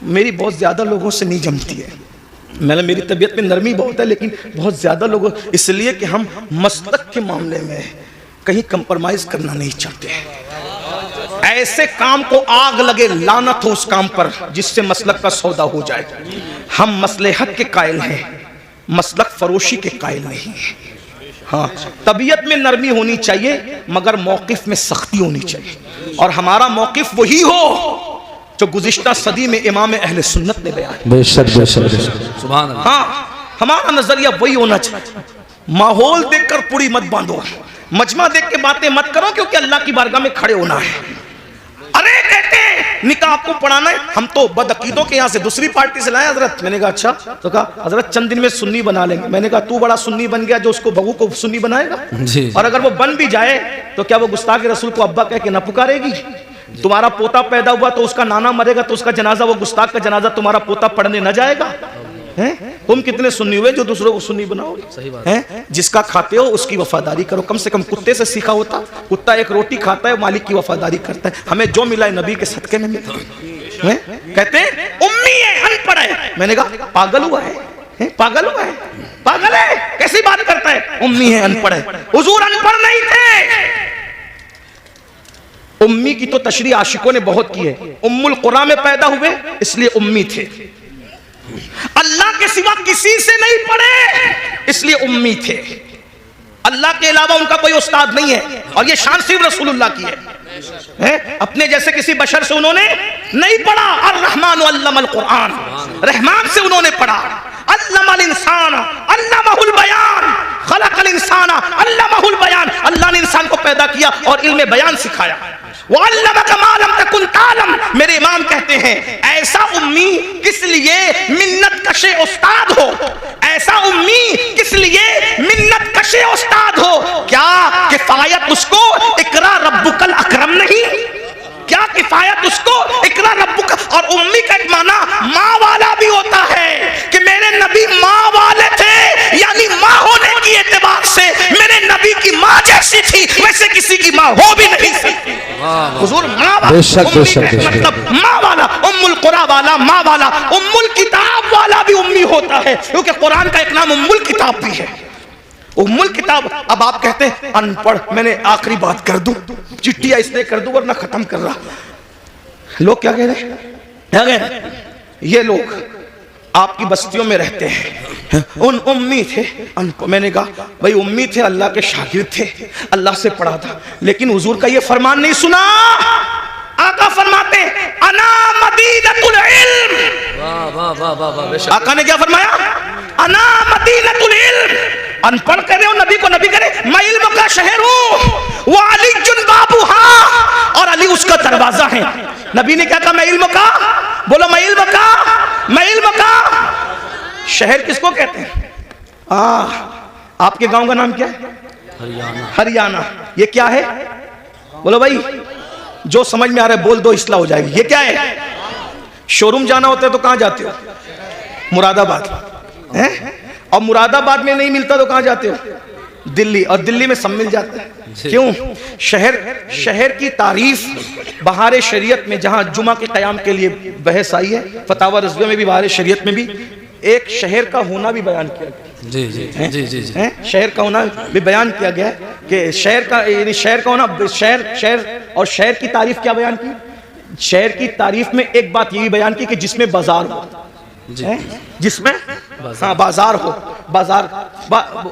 Speaker 1: मेरी बहुत ज्यादा लोगों से नहीं जमती है, मेरी तबीयत में नरमी बहुत है, लेकिन बहुत ज्यादा लोगों, इसलिए कि हम मसलक के मामले में कहीं कंप्रोमाइज करना नहीं चाहते। ऐसे काम को आग लगे, लानत हो उस काम पर जिससे मसलक का सौदा हो जाए। हम मसलहत के कायल हैं, मसलक फरोशी के कायल नहीं है। हाँ, तबीयत में नरमी होनी चाहिए मगर मौकिफ में सख्ती होनी चाहिए, और हमारा मौकिफ वही हो जो गुज़िश्ता सदी में इमाम अहले सुन्नत ने बयान।
Speaker 2: बेशक बेशक बेशक, सुभान अल्लाह।
Speaker 1: हाँ, हमारा नजरिया वही होना चाहिए। माहौल देखकर पूरी मत बांधो, मजमा देख के बातें मत करो, क्योंकि अल्लाह की बारगाह में खड़े होना है। अरे कहते निकाह आपको पढ़ाना है, हम तो बदअकीदों के यहाँ से दूसरी पार्टी से लाए हजरत। मैंने कहा अच्छा, तो कहा हजरत चंद दिन में सुन्नी बना लेंगे। मैंने कहा तू बड़ा सुन्नी बन गया जो उसको बहू को सुन्नी बनाएगा, और अगर वो बन भी जाए तो क्या वो गुस्ताख रसूल को अब्बा कह के न पुकारेगी? तुम्हारा पोता पैदा हुआ तो उसका नाना मरेगा तो उसका जनाजा, वो गुस्ताख का जनाजा तुम्हारा पोता पढ़ने न जाएगा? हैं? तुम कितने सुन्नी हुए जो दूसरों को सुन्नी बनाओगे? सही बात है। जिसका खाते हो उसकी वफादारी करो। कम से कम कुत्ते से सीखा होता, कुत्ता एक रोटी खाता है, मालिक की वफादारी करता है। हमें जो मिला है नबी के सदके में मिला है। कहते हैं उम्मी है, अनपढ़ है। मैंने कहा पागल हुआ है, पागल हुआ है, पागल है, कैसी बात करता है? उम्मी है, अनपढ़ है। हुजूर अनपढ़ नहीं थे। उम्मी की तो तशरीह आशिकों ने बहुत की है। उम्मुल कुरा में पैदा हुए इसलिए उम्मी थे। अल्लाह के सिवा किसी से नहीं पढ़े इसलिए उम्मी थे। अल्लाह के अलावा उनका कोई उस्ताद नहीं है, और ये शान सिर्फ रसूलुल्लाह की है। अपने जैसे किसी बशर से उन्होंने नहीं पढ़ा। अर्रहमान अल्लमल कुरान, रहमान से उन्होंने पढ़ा। अल्लमल इंसान अल्लमहुल बयान, खलकल इंसान अल्लमहुल बयान। अल्लाह ने इंसान को पैदा किया और इल्म बयान सिखाया। वअल्लमका मा लम तकुन तालम। मेरे इमाम कहते हैं ऐसा उम्मी किस लिए मिन्नत कशे उस्ताद हो, ऐसा उम्मी किस लिए मिन्नत कशे उस्ताद हो। क्या किफायत उसको इकरा रब्बुकल अकरम नहीं? क्या किफायत उसको इकरा रब्बुक? और उम्मी का एक माना माँ वाला भी होता है कि मेरे नबी माँ वाले थे, यानी माँ होने की एतबार से मेरे नबी की माँ जैसी थी, वैसे किसी की माँ हो भी नहीं सकती। हुजूर माँ वाला, मतलब माँ वाला, उम्मुल कुरा वाला, माँ वाला, उम्मुल किताब वाला भी उम्मी होता है, क्योंकि कुरान का एक नाम उम्मुल किताब भी है, उम्मुल किताब। अब आप कहते हैं अनपढ़। मैंने आखिरी बात कर दूं, चिट्ठियां इसलिए कर दूं वरना खत्म कर रहा। लोग क्या कह रहे हैं? क्या कह रहे हैं? ये लोग आपकी बस्तियों में रहते हैं, उन उम्मी थे। मैंने कहा भाई उम्मी थे, अल्लाह के शागिर्द थे, अल्लाह से पढ़ा था, लेकिन हुजूर का ये फरमान नहीं सुना। आका फरमाते अना मदीनतुल इल्म। आका ने क्या फरमाया? अना मदीनतुल इल्म। अनपढ़ कर रहे हो नबी को, नबी करे मैं इल्म का शहर हूं, वो अली जुन बाबू, हाँ, और अली उसका दरवाजा है। नबी ने क्या कहा? मैं इल्म का, बोलो मैं इल्म का, मैं इल्म का शहर किसको कहते हैं? आपके गांव का नाम क्या है? हरियाणा। हरियाणा। ये क्या है? बोलो भाई, जो समझ में आ रहा है बोल दो, इस्लाह हो जाएगी। ये क्या है? शोरूम जाना होता है तो कहां जाते हो? मुरादाबाद है। और मुरादाबाद में नहीं मिलता तो कहां जाते हो? दिल्ली। और दिल्ली में सब मिल जाता है। क्यों? शहर की तारीफ बहार शरीयत में, जहां जुमा के कयाम के लिए बहस आई है, फतावा रज़विया में भी, बहार शरीयत में भी एक शहर का होना भी बयान किया गया। जी जी जी जी जी। शहर का होना भी बयान किया गया है कि शहर का, यानी शहर का होना, शहर और शहर की तारीफ क्या बयान की? शहर की तारीफ में एक बात ये भी बयान की कि जिसमें बाजार हो, जिसमें हाँ बाजार हो। बाजार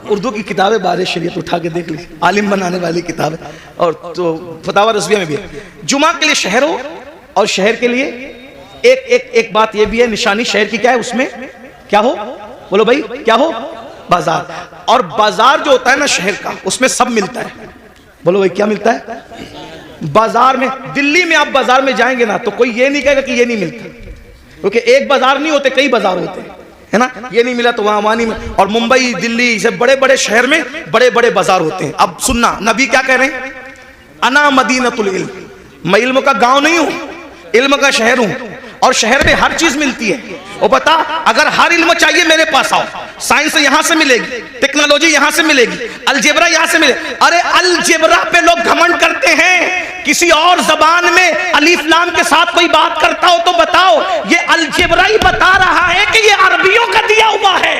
Speaker 1: उर्दू की किताब है, बारे शरीयत उठा के देख ली, आलिम बनाने वाली किताब है। और तो फतावा रज़विया में भी है। जुमा के लिए शहर हो, और शहर के लिए एक बात ये भी है, निशानी शहर की क्या है? उसमें क्या हो? बोलो भाई क्या हो? बाजार। और बाजार जो होता है ना शहर का, उसमें सब मिलता है। बोलो भाई क्या मिलता है? बाजार में। दिल्ली में आप बाजार में जाएंगे ना तो कोई ये नहीं कहेगा कि ये नहीं मिलता, क्योंकि एक बाजार नहीं होते, कई बाजार होते हैं, है ना। ये नहीं मिला तो वहां वानी में। और मुंबई, दिल्ली से बड़े बड़े शहर में बड़े बड़े बाजार होते हैं। अब सुनना, नबी क्या कह रहे हैं? अना मदीनतुल इल्म। मैं इल्म का गांव नहीं हूं, इल्म का शहर हूं, और शहर में हर चीज मिलती है। और बता, अगर हर इल्म चाहिए मेरे पास आओ। साइंस यहां से मिलेगी, टेक्नोलॉजी यहां से मिलेगी, अलजेब्रा यहां से मिलेगी। अरे अलजेब्रा पे लोग घमंड करते हैं। किसी और जबान में अलीफ लाम के साथ कोई बात करता हो तो बताओ, ये अलजेब्रा ही बता रहा है कि ये अरबियों का दिया हुआ है।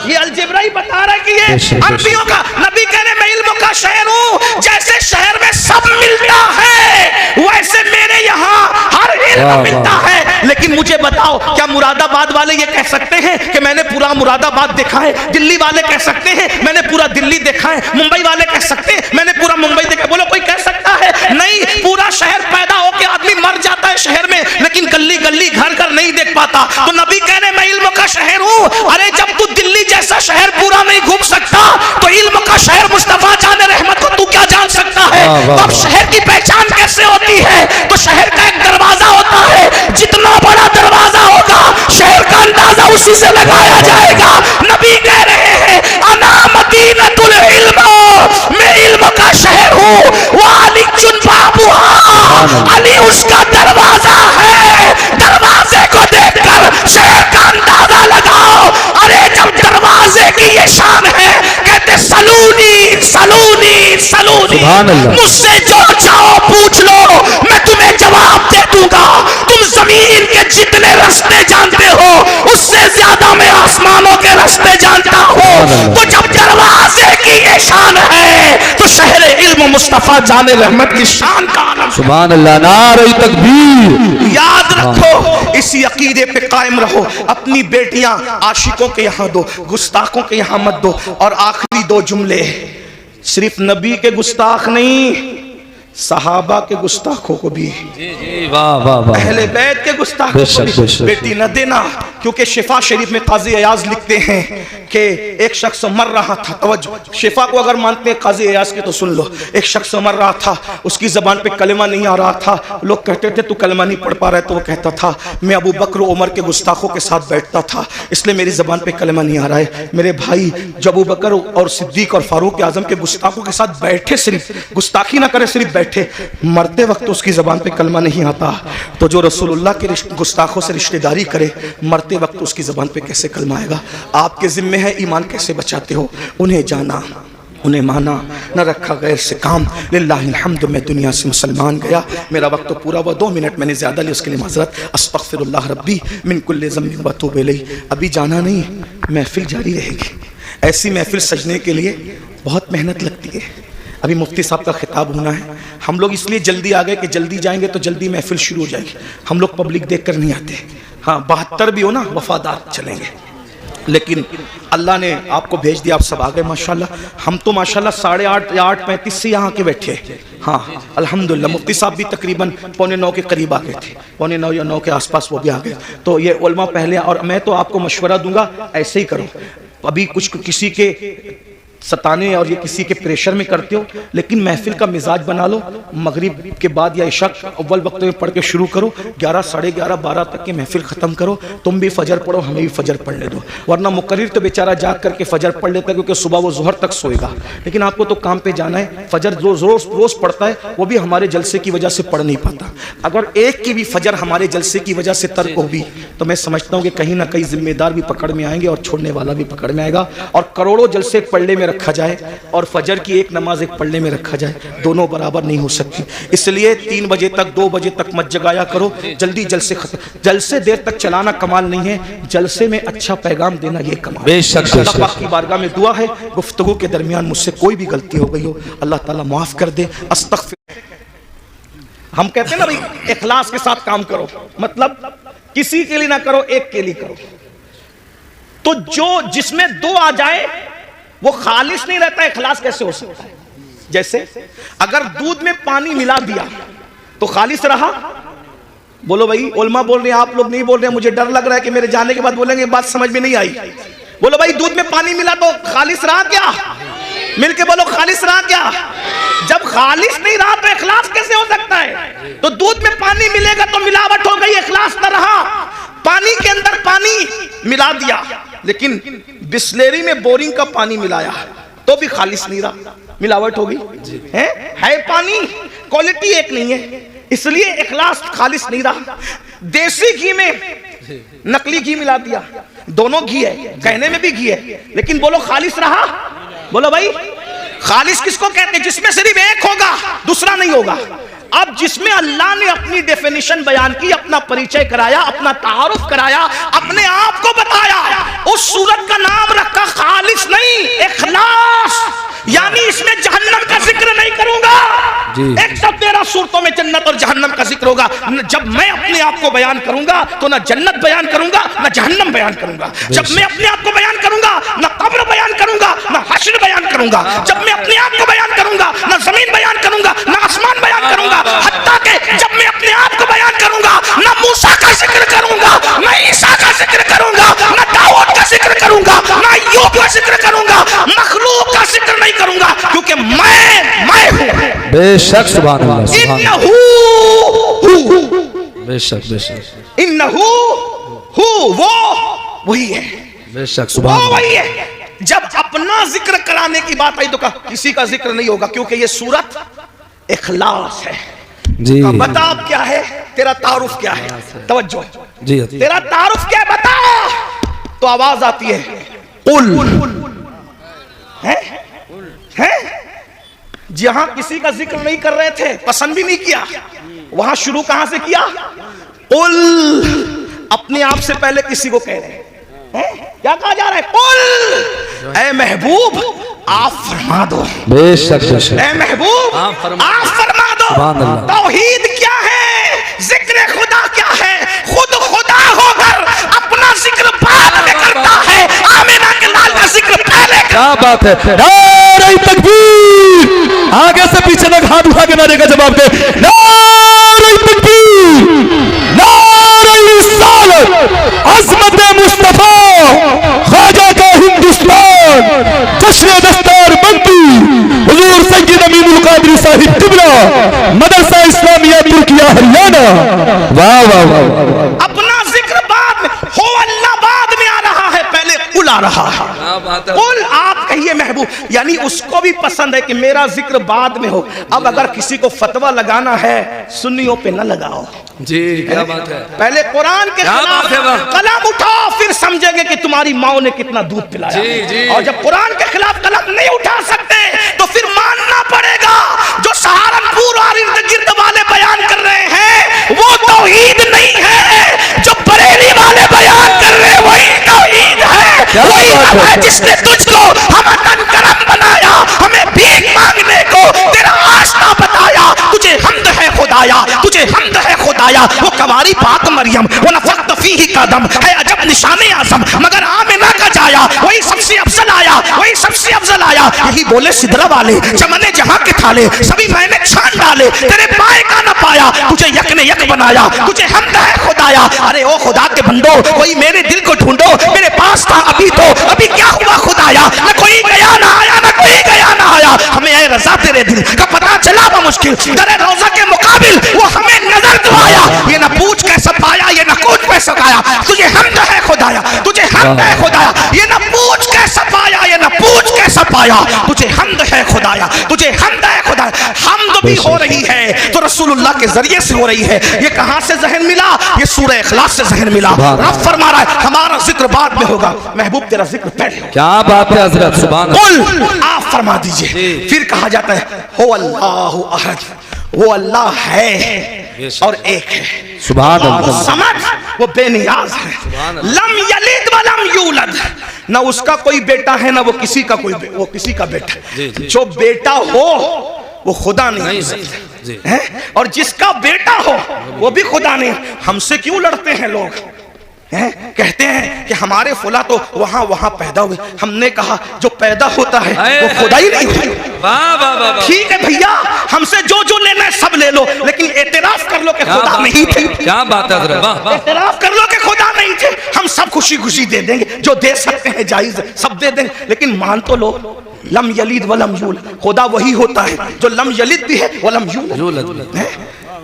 Speaker 1: ये अलजेब्रा ही बता रहा है कि ये अरबियों का। नबी कहने मैं इल्म का शहर हूं। जैसे शहर में सब मिलता है, वैसे मेरे यहाँ हर इल्म मिलता है। लेकिन मुझे बताओ, क्या मुरादाबाद वाले ये कह सकते हैं कि मैंने पूरा मुरादाबाद देखा है? दिल्ली वाले कह सकते हैं मैंने पूरा दिल्ली देखा है? मुंबई वाले कह सकते हैं मैंने पूरा मुंबई देखा? बोलो कोई कह सकता है? नहीं। पूरा शहर पैदा होकर आदमी मर जाता है शहर में, लेकिन गली गली घर घर नहीं देख पाता। तो नबी कहने मैं इल्म का शहर हूं। अरे जब तू दिल्ली जैसा शहर पूरा नहीं घूम सकता तो इल्म का शहर मुस्तफा जान रहमत को तू क्या जान सकता है? तो अब शहर की पहचान कैसे होती है? तो शहर का एक दरवाजा उसी से लगाया जाएगा। नबी कह रहे हैं अना मदीनतुल इल्म, मैं इल्म का शहर हूँ, वो अली चुन बाबुहा, अली उसका दरवाजा है। दरवाजे को देखकर शहर का अंदाजा लगाओ। अरे जब दरवाजे की ये शान है, कहते सलूनी सलूनी सलूनी, मुझसे जो चाहो पूछ लो, मैं तुम्हें जवाब दे दूंगा। तुम जमीन के जितने रास्ते जानते हो, उससे ज्यादा मैं आसमानों के रास्ते जानता हूँ। तो जब दरवाजे की ये शान है, तो शहर इल्म मुस्तफा जाने रहमत की शान का आलम।
Speaker 2: सुभान अल्लाह, नारे तकबीर।
Speaker 1: याद रखो, इसी अकीदे पे कायम रहो। अपनी बेटियां आशिकों के यहाँ दो, गुस्ताखों के यहाँ मत दो। और आखिरी दो जुमले, सिर्फ नबी के गुस्ताख नहीं, सहाबा के गुस्ताखों को भी,
Speaker 2: वाह वाह वाह,
Speaker 1: अहले बैत के गुस्ताखों को भी बेटी न देना। क्योंकि शिफा शरीफ में काजी अयाज लिखते हैं कि एक शख्स मर रहा था। तवज्जो, शिफा को अगर मानते हैं काजी अयाज की तो सुन लो। एक शख्स मर रहा था, उसकी जबान पे कलमा नहीं आ रहा था। लोग कहते थे तू कलमा नहीं पढ़ पा रहा है, तो वो कहता था मैं अबू बकर उमर के गुस्ताखों के साथ बैठता था, इसलिए मेरी जबान पे कलमा नहीं आ रहा है। मेरे भाई जब अबू बकर और सिद्दीक और फारूक आजम के गुस्ताखों के साथ बैठे, सिर्फ गुस्ताखी ना करे, सिर्फ बैठे, मरते वक्त उसकी जबान पे कलमा नहीं आता, तो जो रसूलुल्लाह के गुस्ताखों से रिश्तेदारी करे, मरते वक्त उसकी जबान पे कैसे कलमा आएगा? आपके जिम्मे है ईमान कैसे बचाते हो। उन्हें जाना, उन्हें माना, न रखा गैर से काम। लिल्लाहिल हम्द, मैं दुनिया से मुसलमान गया। मेरा वक्त तो पूरा हुआ, 2 मिनट मैंने ज़्यादा ली, उसके लिए माजरत। अस्तगफिरुल्लाह रब्बी मिन कुल्लि ज़ंबिन व अतूबु इलैह। अभी जाना नहीं, महफिल जारी रहेगी। ऐसी महफिल सजने के लिए बहुत मेहनत लगती है। अभी मुफ्ती साहब का खिताब होना है। हम लोग इसलिए जल्दी आ गए कि जल्दी जाएंगे तो जल्दी महफिल शुरू हो जाएगी। हम लोग पब्लिक देख कर नहीं आते। हाँ, 72 भी हो ना, वफादार चलेंगे। लेकिन अल्लाह ने आपको भेज दिया, आप सब आ गए माशाल्लाह। हम तो माशाल्लाह 8:30 या 8:35 से यहाँ के बैठे। हाँ अल्हम्दुलिल्लाह, मुफ्ती साहब भी तकरीबन 8:45 के करीब आ गए थे, 8:45 या 9 के आसपास वो भी आ गए। तो ये उलमा पहले, और मैं तो आपको मशवरा दूंगा ऐसे ही करो। अभी कुछ किसी के सताने और ये किसी के प्रेशर में करते हो, लेकिन महफिल का मिजाज बना लो। मगरिब के बाद या इशा अव्वल वक्त में पढ़ के शुरू करो, 11, 11:30, 12 तक की महफिल ख़त्म करो। तुम भी फजर पढ़ो, हमें भी फजर पढ़ने दो। वरना मुकर्रिर तो बेचारा जाग करके फजर पढ़ लेता है, क्योंकि सुबह वो ज़ोहर तक सोएगा। लेकिन आपको तो काम पे जाना है। फजर रोज़ पढ़ता है, वो भी हमारे जलसे की वजह से पढ़ नहीं पाता। अगर एक की भी फजर हमारे जलसे की वजह से तर्क होगी, तो मैं समझता हूँ कि कहीं ना कहीं जिम्मेदार भी पकड़ में आएंगे और छोड़ने वाला भी पकड़ में आएगा। और करोड़ों जलसे पढ़ने में रखा जाए और फजर की एक नमाज एक पढ़ने में रखा जाए, दोनों बराबर नहीं हो सकती। इसलिए 3 बजे तक, 2 बजे तक मत जगाया करो, जल्दी जलसे खत्म। जलसे देर तक चलाना कमाल नहीं है, जलसे में अच्छा पैगाम देना ये कमाल।
Speaker 2: बेशक
Speaker 1: अल्लाह पाक की बारगाह में दुआ है, गुफ्तगू के दरमियान मुझसे कोई भी गलती हो गई हो, अल्लाह ताला माफ कर दे। अस्तगफिर। हम कहते हैं ना भाई, इखलास के साथ काम करो, मतलब किसी के लिए ना करो, एक के लिए करो। तो जो जिसमें 2 आ जाए वो खालिश नहीं रहता। इखलास कैसे हो सकता है? जैसे अगर दूध में पानी मिला दिया तो खालिश रहा? बोलो भाई, उलमा बोल रहे हैं, आप लोग नहीं बोल रहे हैं। मुझे डर लग रहा है कि मेरे जाने के बाद बोलेंगे बात समझ में नहीं आई। बोलो भाई, दूध में पानी मिला तो खालिश रहा क्या? मिलके बोलो, खालिश रहा क्या? जब खालिश नहीं रहा तो इखलास कैसे हो सकता है? तो दूध में पानी मिलेगा तो मिलावट हो गई, इखलास न रहा। पानी के अंदर पानी मिला दिया, लेकिन बिस्लेरी में बोरिंग का पानी मिलाया तो भी खालिश नहीं रहा, मिलावट हो गई है पानी, क्वालिटी एक नहीं है, इसलिए इखलास खालिश नहीं रहा। देसी घी में नकली घी मिला दिया, दोनों घी है, कहने में भी घी है, लेकिन बोलो खालिश रहा? बोलो भाई, खालिश किसको कहते हैं? जिसमें सिर्फ एक होगा, दूसरा नहीं होगा। अब जिसमें अल्लाह ने अपनी डेफिनेशन बयान की, अपना परिचय कराया, अपना तारुफ कराया, अपने आप को बताया, उस सूरत का नाम रखा खालिस नहीं, इखलास। यानी इसमें जहन्नम का जिक्र नहीं करूंगा। एक सब 13 सूरतों में जन्नत और जहन्नम का जिक्र होगा। जब मैं अपने आप को बयान करूंगा तो ना जन्नत बयान करूंगा, ना जहन्नम बयान करूंगा। जब मैं अपने आप को बयान करूंगा, ना कब्र बयान करूंगा, ना हश्र बयान करूंगा। जब मैं अपने आप को बयान करूंगा, ना जमीन बयान करूंगा, ना आसमान बयान करूंगा। हत्ता के जब मैं अपने आप को बयान करूंगा, ना मूसा का जिक्र करूंगा, ना ईसा का जिक्र करूंगा, ना दाऊद का जिक्र करूंगा, ना अय्यूब का जिक्र करूंगा, मखलूक का जिक्र नहीं करूंगा, क्योंकि मैं हूं।
Speaker 2: बेशक, सुभान अल्लाह,
Speaker 1: इन्नहू हू,
Speaker 2: बेशक बेशक,
Speaker 1: इन्नहू हू, वो वही है,
Speaker 2: बेशक।
Speaker 1: वो वही है। जब अपना जिक्र कराने की बात आई तो कहा किसी का जिक्र नहीं होगा, क्योंकि ये सूरत इखलास है
Speaker 2: जी।
Speaker 1: बता अब क्या है तेरा तारुफ, क्या है, तवज्जो
Speaker 2: जी,
Speaker 1: तेरा तारुफ क्या है बता। तो आवाज आती है कुल है। जहां किसी का जिक्र नहीं कर रहे थे, पसंद भी नहीं किया, वहां शुरू कहां से किया? कुल। अपने आप से पहले किसी को कह रहे हैं, क्या कहा जा रहा है? कुल ऐ महबूब आप फरमा दो।
Speaker 2: बेशक बेशक।
Speaker 1: ऐ महबूब आप फरमा दो तौहीद क्या है, जिक्र खुदा क्या है। खुद खुदा होकर अपना जिक्र बाद में करता है, आमिना के लाल का जिक्र पहले।
Speaker 2: क्या बात है। नारे तकबीर। आगे से पीछे तक हाथ उठा के नारे का जवाब दे। नारे तकबीर, नारे रिसालत, अज़मत मुस्तफा, ख्वाजा का हिंदुस्तान, जश्न दस्तार बंदी, हुजूर सैयद अमीनुल कादरी साहिब किबला, मदरसा इस्लामिया तुर्किया हरियाणा। वाह वाह वाह।
Speaker 1: अपना जिक्र बाद में हो, अल्लाह बाद में आ रहा है, पहले कुल आ रहा है। कुल आप कहिए महबूब, यानी उसको भी पसंद है कि मेरा जिक्र बाद में हो। अब अगर किसी को फतवा लगाना है सुन्नियों पे न लगाओ
Speaker 2: जी। क्या बात है।
Speaker 1: पहले कुरान के खिलाफ कलम उठाओ, फिर समझेंगे कि तुम्हारी माँ ने कितना दूध पिलाया।
Speaker 2: जी, जी।
Speaker 1: और जब कुरान के खिलाफ कलम नहीं उठा सकते तो फिर मानना पड़ेगा जो सहारनपुर और इर्द गिर्द वाले बयान कर रहे हैं वो तौहीद नहीं है, जो बरेली वाले बयान कर रहे हैं वही तौहीद है। वही रब है जिसने तुझको हमतन करम बनाया, हमें भीख मांगने को तेरा आसना बताया। तुझे हमद है खुदाया, तुझे हमद है खुदाया। वो कवारी पाक मरियम, वो नफख्त फीही का दम है अजब निशाने आज़म, मगर आमिना का जाया वही सबसे अफजल आया, वही सबसे अफजल आया। यही बोले सिदरा वाले, चमने जहां के थाले सभी मैंने छान डाले, तेरे पाए का न पाया, तुझे यक ने यक बनाया, तुझे हमद है खुदाया। अरे ओ खुदा के बंदो, कोई मेरे दिल को ढूंढो, मेरे पास था अभी तो, अभी क्या हुआ खुदाया। न कोई गया ना आया, न कोई गया ना आया, हमें ऐ रज़ा तेरे दिल का पता चला मुश्किल, तेरे रोज़ा के मुकाबिल वो हमें नजर तो आया। ये न पूछ कैसे पाया, ये न कूद कैसे गाया, तुझे हमद है खुदाया, तुझे हमद है खुदाया। ये न पूछ कैसे पाया, ये न पूछ कैसे पाया, तुझे हमद है खुदाया, तुझे हमद है खुदाया। हमद भी हो रही है तो रसूलुल्लाह के जरिए से हो रही है। ये कहां से जहन मिला? ये सूरह इखलास से जहन मिला। रब फरमा रहा है हमारा जिक्र बाद में होगा, महबूब तेरा जिक्र पहले होगा।
Speaker 2: क्या बात है हजरत, सुभान
Speaker 1: कुल आप फरमा दीजिए। फिर कहा जाता है हो अल्लाहु अहद, वो अल्लाह है और एक है।
Speaker 2: सुभान अल्लाह।
Speaker 1: समझ, वो बेनियाज है। लम यलिद व लम यूलद, ना उसका कोई बेटा है ना वो किसी का कोई वो किसी का बेटा। जो बेटा हो वो खुदा नहीं हो सकता है, और जिसका बेटा हो वो भी खुदा नहीं। हमसे क्यों लड़ते हैं लोग? कहते हैं कि हमारे फुला तो वहां वहां पैदा हुए। हमने कहा जो पैदा होता है वो खुदा ही नहीं हुआ। ठीक है भैया, हमसे जो जो लेना है सब ले लो, लेकिन एतराफ कर लो कि खुदा नहीं थे।
Speaker 2: क्या बात है,
Speaker 1: एतराफ कर लो कि खुदा नहीं थे। हम सब खुशी खुशी दे देंगे, जो दे सकते हैं जायज है, सब दे देंगे, लेकिन मान तो लो लम यलिद व लम यूलद, खुदा वही होता है जो लम यलिद भी है व लम यूलद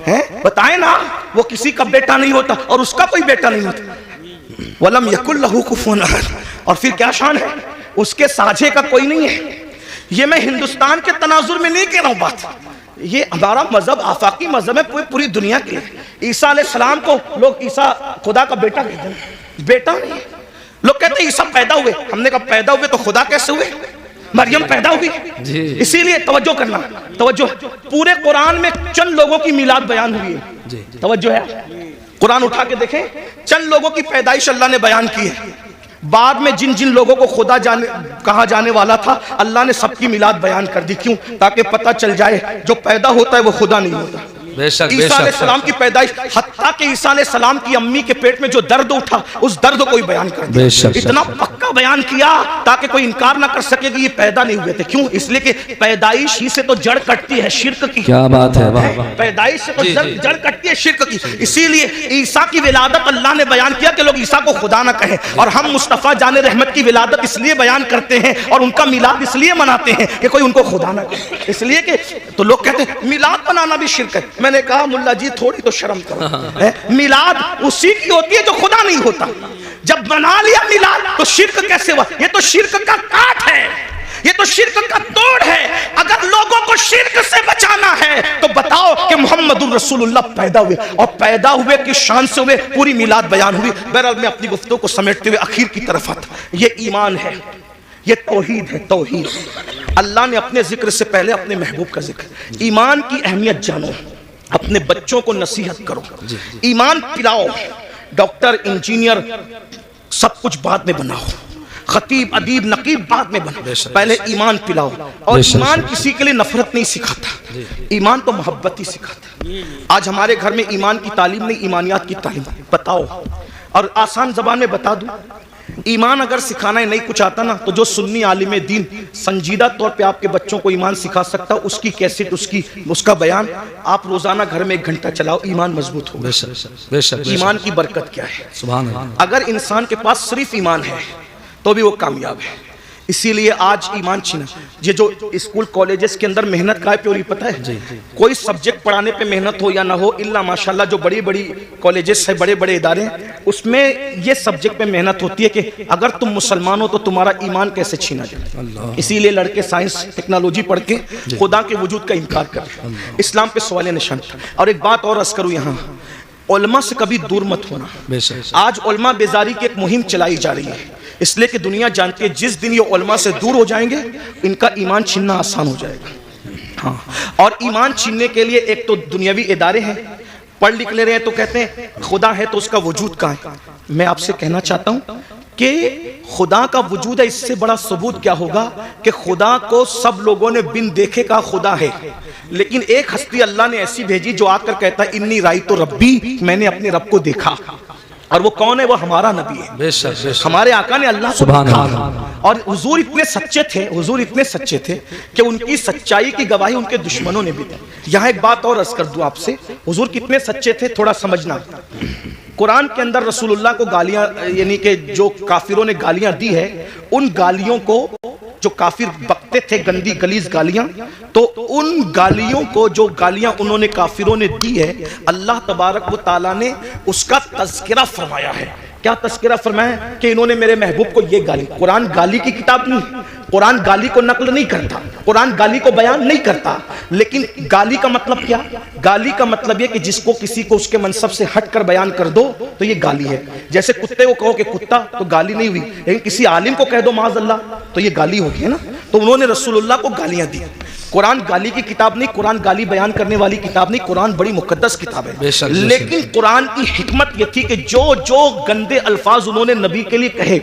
Speaker 1: है। बताए ना, वो किसी का बेटा नहीं होता और उसका कोई बेटा नहीं होता। वलम यकुल लहू कुफुवन अहद, और फिर क्या शान है, उसके साझे का कोई नहीं है। ये मैं हिंदुस्तान के तनाजुर में नहीं कह रहा हूं बात, ये हमारा मजहब आफाकी मजहब है पूरी दुनिया के लिए। ईसा अलैहिस्सलाम को लोग ईसा खुदा का बेटा कहते हैं, बेटा नहीं। लोग कहते हैं ईसा पैदा हुए, हमने कहा पैदा हुए तो खुदा कैसे हुए? मरियम पैदा हुई। इसीलिए तवज्जो करना, तवज्जो, पूरे कुरान में चंद लोगों की मिलाद बयान हुई है। तवज्जो है, कुरान उठा के देखें, चंद लोगों की पैदाइश अल्लाह ने बयान की है। बाद में जिन जिन लोगों को खुदा कहा जाने वाला था अल्लाह ने सबकी मिलाद बयान कर दी। क्यों? ताकि पता चल जाए जो पैदा होता है वो खुदा नहीं होता। ईसा अलैहिस्सलाम की पैदाइश, हत्ता कि ईसा अलैहिस्सलाम की अम्मी के पेट में जो दर्द उठा उस दर्द को ही बयान कर दिया। इतना पक्का बयान किया ताकि कोई इनकार ना कर सके कि ये पैदा नहीं हुए थे। क्यों? इसलिए कि पैदाइश ही से तो जड़ कटती है शिर्क की।
Speaker 2: क्या बात है,
Speaker 1: पैदाइश से तो जड़ कटती है शिर्क की। इसीलिए ईसा की विलादत अल्लाह ने बयान किया कि लोग ईसा को खुदा ना कहें, और हम मुस्तफा जाने रहमत की विलादत इसलिए बयान करते हैं और उनका मिलाद इसलिए मनाते हैं कि कोई उनको खुदा ना कहे। इसलिए कि तो लोग कहते हैं मिलाद मनाना भी शिर्क है। मैंने कहा मुल्ला जी थोड़ी तो शर्म करो, मिलाद उसी की होती है जो खुदा नहीं होता। जब बना लिया मिलाद तो शिर्क कैसे हुआ? ये तो शिर्क का काट है, ये तो शिर्क का तोड़ है। अगर लोगों को शिर्क से बचाना है तो बताओ कि मोहम्मदुर रसूलुल्लाह पैदा हुए, और पैदा हुए किस शान से हुए? पूरी मिलाद बयान हुई। बहरहाल मैं अपनी गुफ्तगू को समेटते हुए आखिर की तरफ आता। ये ईमान है, ये तौहीद है, तौहीद। अल्लाह ने अपने जिक्र से पहले अपने महबूब का जिक्र। ईमान की अहमियत जानो, अपने बच्चों को नसीहत करो, ईमान पिलाओ। डॉक्टर, इंजीनियर सब कुछ बाद में बनाओ, खतीब, अदीब, नकीब बाद में बनाओ, पहले ईमान पिलाओ। और ईमान किसी के लिए नफरत नहीं सिखाता, ईमान तो मोहब्बत ही सिखाता। आज हमारे घर में ईमान की तालीम नहीं, ईमानियात की तालीम बताओ। और आसान जबान में बता दूं, ईमान अगर सिखाना ही नहीं कुछ आता ना, तो जो सुन्नी आलिम दीन संजीदा तौर पे आपके बच्चों को ईमान सिखा सकता, उसकी कैसेट, उसका बयान आप रोजाना घर में 1 घंटा चलाओ, ईमान मजबूत होगा। ईमान की बरकत क्या है? सुभान अल्लाह। अगर इंसान के पास सिर्फ ईमान है तो भी वो कामयाब है। इसीलिए आज ईमान छीना, ये जो स्कूल कॉलेजेस के अंदर मेहनत काय पे हो रही पता है? कोई सब्जेक्ट पढ़ाने पे मेहनत हो या ना हो, इल्ला माशाल्लाह जो बड़ी बड़ी कॉलेजेस है, बड़े बड़े इदारे हैं, उसमें ये सब्जेक्ट पे मेहनत होती है कि अगर तुम मुसलमान हो तो तुम्हारा ईमान कैसे छीना जाए। इसीलिए लड़के साइंस टेक्नोलॉजी पढ़ के खुदा के वजूद का इनकार कर रहे हैं, इस्लाम पे सवाल निशान। और एक बात और अर्ज करूँ, यहाँ उलमा से कभी दूर मत होना। आज उलमा बेजारी की एक मुहिम चलाई जा रही है, इसलिए कि दुनिया जानती है जिस दिन ये उलमा से दूर हो जाएंगे इनका ईमान छीनना आसान हो जाएगा। हाँ, और ईमान छीनने के लिए एक तो दुनियावी इदारे हैं, पढ़ लिख ले रहे हैं तो कहते हैं खुदा है तो उसका वजूद कहाँ है? मैं आपसे कहना चाहता हूँ कि खुदा का वजूद है, इससे बड़ा सबूत क्या होगा कि खुदा को सब लोगों ने बिन देखे का खुदा है, लेकिन एक हस्ती अल्लाह ने ऐसी भेजी जो आकर कहता है इन्नी राई तो रब्बी, मैंने अपने रब को देखा। और वो कौन है? वो हमारा नबी है। बेशक हमारे आका ने अल्लाह को देखा। और हुजूर इतने सच्चे थे, हुजूर इतने सच्चे थे कि उनकी सच्चाई की गवाही उनके दुश्मनों ने भी दी। यहाँ एक बात और अर्ज कर दूं आपसे, हुजूर कितने सच्चे थे थोड़ा समझना। कुरान के अंदर रसूलुल्लाह को गालियां, यानी कि जो काफिरों ने गालियां दी है, उन गालियों को जो काफिर बकते थे, गंदी गलीज गालियां, तो उन गालियों को, जो गालियां उन्होंने काफिरों ने दी है, अल्लाह तबारक व तआला ने उसका तज़किरा फरमाया है। क्या तज़किरा फरमाया? कि इन्होंने मेरे महबूब को ये गाली। कुरान गाली की किताब नहीं, कुरान गाली को नकल नहीं करता, कुरान गाली को बयान नहीं करता, लेकिन गाली का मतलब क्या? गाली का मतलब ये कि जिसको किसी को उसके मनसब से हट कर बयान कर दो तो ये गाली है। जैसे कुत्ते को कहो कि कुत्ता, तो गाली नहीं हुई, लेकिन किसी आलिम को कह दो माज़अल्लाह तो ये गाली होगी, है ना? तो उन्होंने रसूलुल्लाह को गालियां दी। कुरान गाली की किताब नहीं, कुरान गाली बयान करने वाली किताब नहीं, कुरान बड़ी मुकद्दस किताब है। लेकिन कुरान की हिकमत यह थी कि जो जो गंदे अल्फाज उन्होंने नबी के लिए कहे,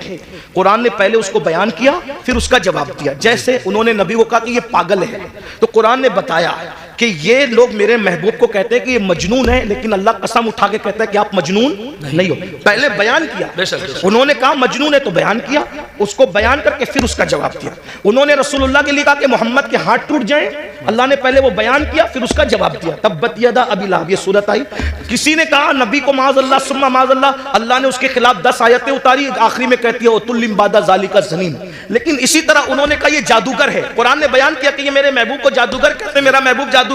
Speaker 1: कुरान ने पहले उसको बयान किया, फिर उसका जवाब दिया। जैसे उन्होंने नबी को कहा कि ये पागल है, तो कुरान ने बताया कि ये लोग मेरे महबूब को कहते हैं कि ये मजनून है, लेकिन अल्लाह कसम उठा के कहता है कि आप मजनून नहीं हो। पहले बयान किया, उन्होंने कहा मजनून है तो बयान किया, उसको बयान करके फिर उसका जवाब दिया। उन्होंने रसूलुल्लाह के लिए कहा कि मोहम्मद के हाथ टूट जाएं, अल्लाह ने पहले वो बयान किया, फिर उसका जवाब दिया। तब्बत यदा अबी लहब, ये सूरत आई। किसी ने कहा नबी को माज़अल्लाह सुम्मा माज़अल्लाह, अल्लाह ने उसके खिलाफ 10 आयतें उतारी, आखिरी में कहती है उतुल्लिम बादा ज़ालिका ज़नीम। लेकिन इसी तरह उन्होंने कहा ये जादूगर है, कुरान ने बयान किया कि ये मेरे महबूब को जादूगर कहते हैं, मेरा महबूब जादूगर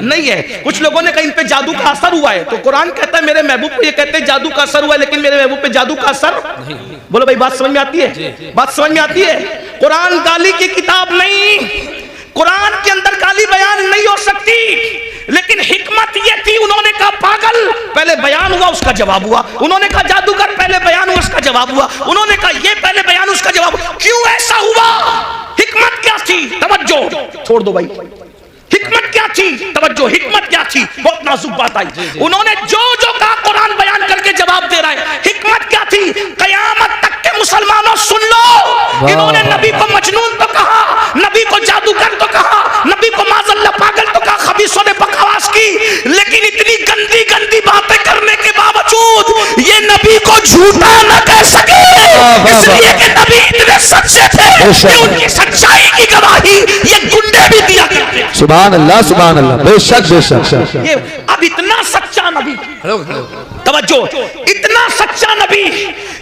Speaker 1: नहीं है। कुछ लोगों ने कहा इन पे जादू का असर हुआ है, तो कुरान कहता है मेरे महबूब को ये कहते हैं जादू का असर हुआ है, लेकिन मेरे महबूब पे जादू का असर नहीं। बोलो भाई, बात समझ में आती है? बात समझ में आती है? कुरान गाली की किताब नहीं, कुरान के अंदर गाली बयान नहीं हो सकती, लेकिन हिकमत ये थी, उन्होंने कहा पागल, पहले बयान हुआ उसका जवाब हुआ। उन्होंने कहा जादूगर, पहले बयान हुआ उसका जवाब हुआ। उन्होंने कहा ये, पहले बयान उसका जवाब। क्यों ऐसा हुआ? हिकमत क्या थी? तवज्जो, छोड़ दो भाई, हिकमत क्या थी? तवज्जो, हिकमत क्या थी? बहुत नाजुक बात आई। उन्होंने जो जो कहा कुरान बयान करके जवाब दे रहा है। हिकमत क्या थी? कयामत तक के मुसलमानों सुन लो, इन्होंने नबी को मजनून तो कहा, नबी को जादूगर तो कहा, नबी को माज़अल्लाह पागल तो कहा, खबीसों ने बकवास की, लेकिन इतनी गंदी गंदी बातें करने के बावजूद ये नबी को झूठा न कह सके, इसलिए कि नबी इतने सच्चे थे कि उनकी सच्चाई की गवाही ये गुंडे भी दिया करते हैं।
Speaker 2: सुभान अल्लाह, सुभान अल्लाह, बेशक बेशक।
Speaker 1: ये अब इतना सच्चा नबी, तवज्जो, इतना सच्चा नबी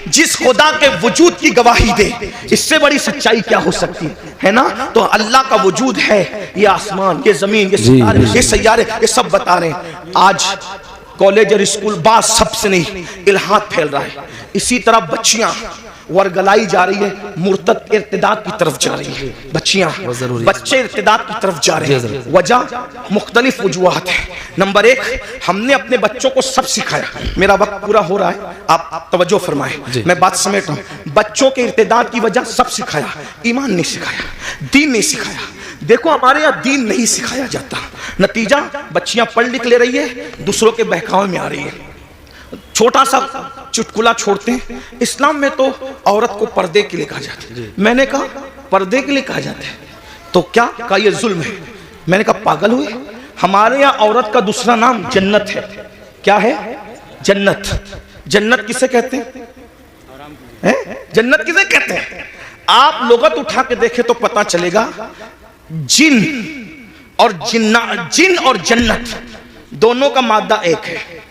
Speaker 1: जिस खुदा के वजूद की गवाही दे, इससे बड़ी सच्चाई क्या हो सकती है ना? तो अल्लाह का वजूद है, ये आसमान, ये जमीन, ये सितारे, ये सैयारे, ये सब बता रहे हैं। आज कॉलेज और स्कूल, बात सबसे नहीं, इल्हाद फैल रहा है। इसी तरह बच्चियां वर्गलाई जा रही है, मुर्तद इर्तिदाद की तरफ जा रही है। बच्चियां, बच्चे इर्तिदाद की तरफ जा रहे हैं। वजह मुख्तलिफ वजूहात है। नंबर एक, हमने अपने बच्चों को सब सिखाया। मेरा वक्त पूरा हो रहा है, आप तवज्जो फरमाएं, मैं बात समेट रहा हूं। बच्चों के इर्तिदाद की वजह सब सिखाया, ईमान नहीं सिखाया, दीन नहीं सिखाया। देखो हमारे यहाँ दीन नहीं सिखाया जाता, नतीजा बच्चियां पढ़ लिख ले रही है, दूसरों के बहकावे में आ रही है। छोटा सा चुटकुला छोड़ते हैं, इस्लाम में तो औरत को पर्दे के लिए कहा जाता है। मैंने कहा पर्दे के लिए कहा जाता है तो क्या कहा, यह जुल्म है। मैंने कहा पागल हुए, हमारे यहाँ औरत का दूसरा नाम जन्नत है। क्या है? जन्नत। जन्नत किसे कहते हैं? जन्नत किसे कहते हैं? आप लोगत उठा के देखे तो पता चलेगा, जिन और जिन और जन्नत दोनों का मादा एक है।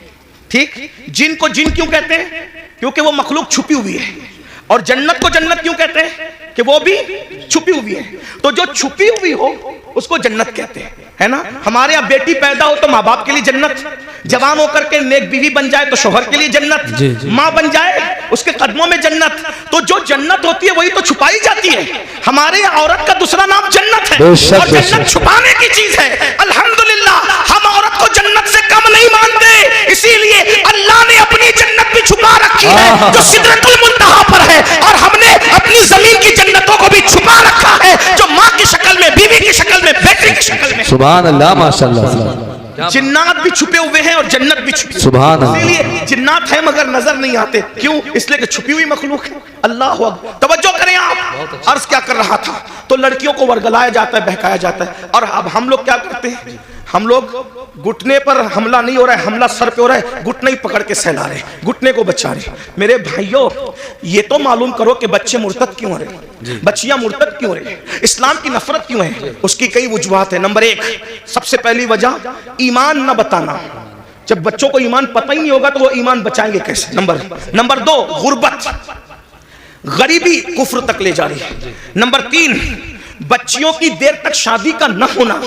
Speaker 1: ठीक, जिन को जिन क्यों कहते हैं? क्योंकि वो मखलूक छुपी हुई है। और जन्नत को जन्नत क्यों कहते हैं? कि वो भी छुपी हुई है। तो जो छुपी हुई हो उसको जन्नत कहते हैं, है ना। हमारे यहाँ बेटी पैदा हो तो माँ बाप के लिए जन्नत, जवान होकर के नेक बीवी बन जाए तो शोहर के लिए जन्नत, माँ बन जाए उसके कदमों में जन्नत। तो जो जन्नत होती है वही तो छुपाई जाती है। हमारे यहाँ औरत का दूसरा नाम जन्नत है, और जन्नत छुपाने की चीज है। अल्हम्दुलिल्लाह हम औरत को जन्नत से कम नहीं मानते, इसीलिए अल्लाह ने अपनी जन्नत भी छुपा रखी है जो सिदरतुल मुंतहा पर है, और हमने अपनी जमीन की जन्नतों को भी छुपा रखा है जो माँ की शक्ल में, बीवी की शक्ल में, बेटी की शक्ल में।
Speaker 2: सुभान अल्लाह, माशाअल्लाह।
Speaker 1: जिन्नात भी छुपे हुए हैं और जन्नत भी छुपी।
Speaker 2: सुभान अल्लाह।
Speaker 1: इसीलिए जिन्नात है मगर नजर नहीं आते, क्यों? इसलिए कि छुपी हुई मखलूक है। अल्लाह अकबर। तवज्जो करें आप, अर्ज क्या कर रहा था, तो लड़कियों को वर्गलाया जाता है, बहकाया जाता है। और अब हम लोग क्या करते हैं, हम लोग घुटने पर हमला नहीं हो रहा है, हमला सर पे हो रहा है, घुटने ही पकड़ के सहला रहे, घुटने को बचा रहे। मेरे भाइयों, ये तो मालूम करो कि बच्चे मुर्तद क्यों हो रहे, बच्चियां मुर्तद क्यों हो रही, इस्लाम की नफरत क्यों है। उसकी कई वजूहात है। नंबर एक, सबसे पहली वजह ईमान न बताना। जब बच्चों को ईमान पता ही नहीं होगा तो वो ईमान बचाएंगे कैसे? नंबर दो, गुर्बत, गरीबी कुफ्र तक ले जा रही है। नंबर तीन, बच्चियों की देर तक शादी का न होना,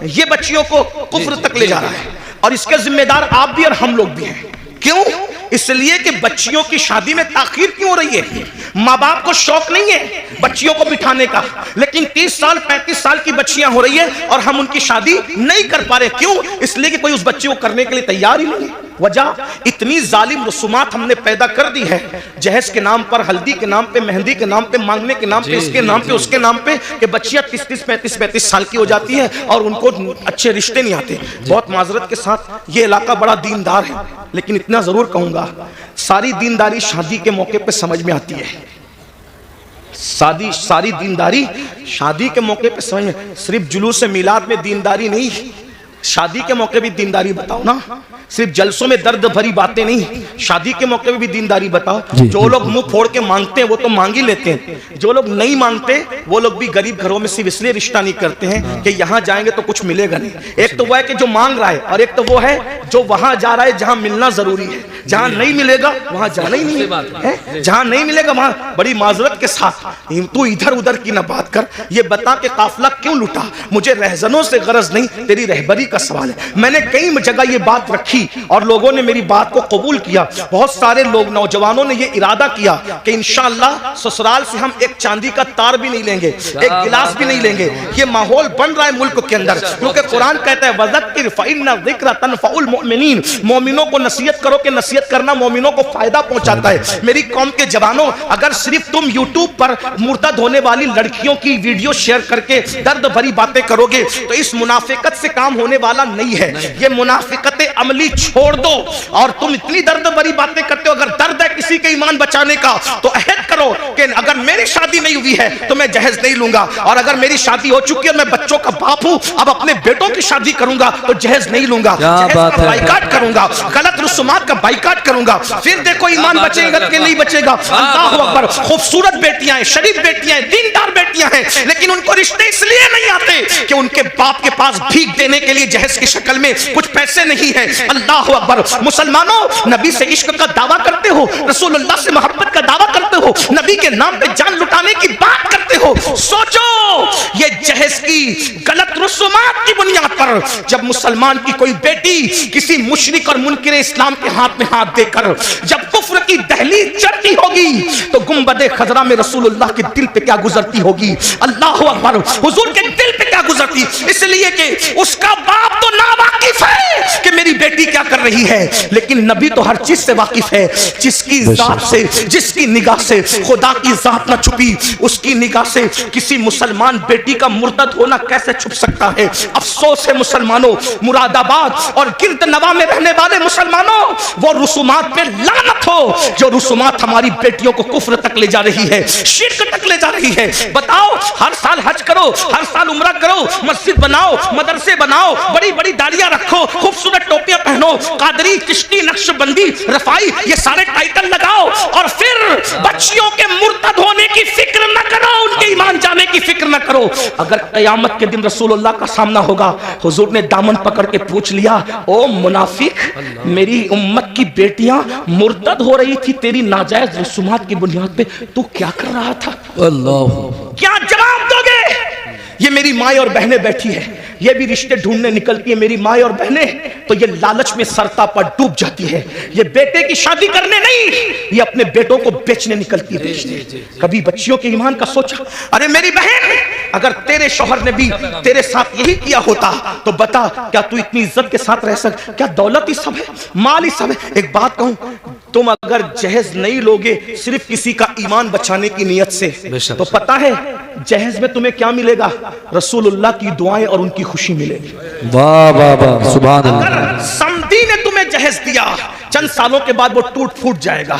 Speaker 1: ये बच्चियों को कुफ्र तक ले जा रहा है। और इसके जिम्मेदार आप भी और हम लोग भी हैं। क्यों? इसलिए कि बच्चियों की शादी में ताखीर क्यों हो रही है? माँ बाप को शौक नहीं है बच्चियों को बिठाने का, लेकिन 30 साल 35 साल की बच्चियां हो रही है और हम उनकी शादी नहीं कर पा रहे। क्यों? इसलिए कि कोई उस बच्चे को करने के लिए तैयार ही नहीं है। वजह, इतनी जालिम रसूमात हमने पैदा कर दी है, जहेज के नाम पर, हल्दी के नाम पे, मेहंदी के नाम पे, मांगने के नाम पे, इसके नाम पे, उसके नाम पे, कि बच्चियां 30-30, 35-35 साल की हो जाती है और उनको अच्छे रिश्ते नहीं आते। बहुत माजरत के साथ, ये इलाका बड़ा दीनदार है, लेकिन इतना जरूर कहूंगा, सारी दीनदारी शादी के मौके पे समझ में आती है। सारी दीनदारी शादी के मौके पे समझ में, सिर्फ जुलूस मिलाद में दीनदारी नहीं, शादी के मौके भी दीनदारी बताओ ना। सिर्फ जलसों में दर्द भरी बातें नहीं, शादी के मौके पे भी दीनदारी बताओ। जो लोग मुंह फोड़ के मांगते हैं वो तो मांग ही लेते हैं, जो लोग नहीं मांगते वो लोग भी गरीब घरों में सिर्फ इसलिए रिश्ता नहीं करते हैं कि यहाँ जाएंगे तो कुछ मिलेगा नहीं। एक तो वो है कि जो मांग रहा है, और एक तो वो है जो वहां जा रहा है जहां मिलना जरूरी है। जहां नहीं मिलेगा वहां जाना ही नहीं है, जहां नहीं मिलेगा वहां, बड़ी माजरत के साथ तू इधर उधर की ना बात कर, ये बता के काफिला क्यों लुटा, मुझे रहजनों से गरज नहीं, तेरी रहबरी का सवाल है। मैंने कई जगह ये बात रखी और लोगों ने मेरी बात को कबूल किया। बहुत सारे लोग, नौजवानों ने ये इरादा किया कि इंशाअल्लाह ससुराल से हम एक चांदी का तार भी नहीं लेंगे, एक गिलास भी नहीं लेंगे। ये माहौल बन रहा है मुल्क के अंदर, क्योंकि कुरान कहता है वज़क्किर फ़इन्न ज़िक्र तनफ़उल मुमिनीन, मोमिनों को नसीहत करो कि नसीहत करना मोमिनों को फायदा पहुंचाता है। मेरी कौम के जवानों, अगर सिर्फ तुम यूट्यूब पर मुर्तद होने वाली लड़कियों की वीडियो शेयर करके दर्द भरी बातें करोगे तो इस मुनाफिकत से काम होने वाला नहीं है। ये मुनाफिकत अमली छोड़ दो। और तुम इतनी दर्द भरी बातें करते हो, अगर दर्द है किसी के ईमान बचाने का तो अहद करो कि अगर मेरी शादी नहीं हुई है तो मैं जहेज नहीं लूंगा, और अगर मेरी शादी हो चुकी है, मैं बच्चों का बाप हूं, अब अपने बेटों की शादी करूंगा तो जहेज नहीं लूंगा, जहेज का बाइकाट करूंगा, गलत रसूमात का बाइकाट करूंगा। फिर देखो ईमान बचेगा कि नहीं बचेगा। अल्लाह अकबर। खूबसूरत बेटियां हैं, शरीफ बेटियां हैं, दीनदार बेटियां हैं, लेकिन उनको रिश्ते इसलिए नहीं आते कि उनके बाप के पास भीख देने के लिए जहेज की शक्ल में कुछ पैसे नहीं है। अल्लाह अकबर। मुसलमानों, नबी से इश्क का दावा करते हो, रसूलुल्लाह से मोहब्बत का दावा करते हो, नबी के नाम पे जान लुटाने की बात करते हो। सोचो, ये जहेज की गलत रसूमात की बुनियाद पर जब मुसलमान की कोई बेटी किसी मुशरिक और मुनकिर इस्लाम के हाथ में हाथ देकर जब कुफ्र की दहलीज चढ़ती होगी तो गुंबदे खजरा में रसूलुल्लाह के दिल पे क्या गुजरती होगी, अल्लाह अकबर, हुजूर के दिल पे क्या गुजरती। इसलिए कि उसका बाप तो नावाकिफ है कि मेरी बेटी क्या कर रही है, लेकिन नबी तो हर चीज से वाकिफ है। जिसकी जात से, जिसकी निगाह से खुदा की जात ना छुपी, उसकी निगाह से किसी मुसलमान बेटी का मुर्तद होना कैसे छुप सकता है। अफसोस है मुसलमानों, मुरादाबाद और गिरद नवा में रहने वाले मुसलमानों, वो रुसूमात पे लानत हो जो रुसूमात हमारी बेटियों को कुफ्र तक ले जा रही है, शिर्क तक ले जा रही है। बताओ, हर साल हज करो, हर साल उम्रा करो, मस्जिद बनाओ, मदरसे बनाओ, बड़ी बड़ी दाढ़ियां रखो, खूबसूरत टोपियां पहनो, कादरी, चिश्ती, नक्शबंदी, रफाई, ये सारे टाइटल लगाओ और फिर बच्चियों के मुर्तद होने की फिक्र न करो, उनके ईमान जाने की फिक्र न करो। अगर कयामत के दिन रसूलुल्लाह का सामना होगा, हुजूर ने दामन पकड़ के पूछ लिया, ओ मुनाफिक, मेरी उम्मत की बेटियां मुर्तद हो रही थी तेरी नाजायज रसूमात की बुनियाद पे, तू क्या कर रहा था?
Speaker 2: अल्लाह,
Speaker 1: क्या जवाब दोगे? ये मेरी माँ और बहनें बैठी है, ये भी रिश्ते ढूंढने निकलती है मेरी माँ और बहनें, तो ये लालच में सरता पर डूब जाती है। ये बेटे की शादी करने नहीं, ये अपने बेटों को बेचने निकलती है। कभी बच्चियों के ईमान का सोचा? अरे मेरी बहन, अगर तेरे शौहर ने भी तेरे साथ यही किया होता तो बता, क्या तू इतनी इज्जत के साथ रह सक? क्या दौलत ही सब है, माल ही सब है? एक बात कहूं, तुम अगर जहेज नहीं लोगे सिर्फ किसी का ईमान बचाने की नियत से, तो पता है जहेज में तुम्हें क्या मिलेगा? रसूलुल्लाह की दुआएं और उनकी खुशी मिलेगी।
Speaker 2: वाह वाह वाह, सुभान अल्लाह।
Speaker 1: अगर समधी ने तुम्हें जहेज दिया, चंद सालों के बाद वो टूट फूट जाएगा।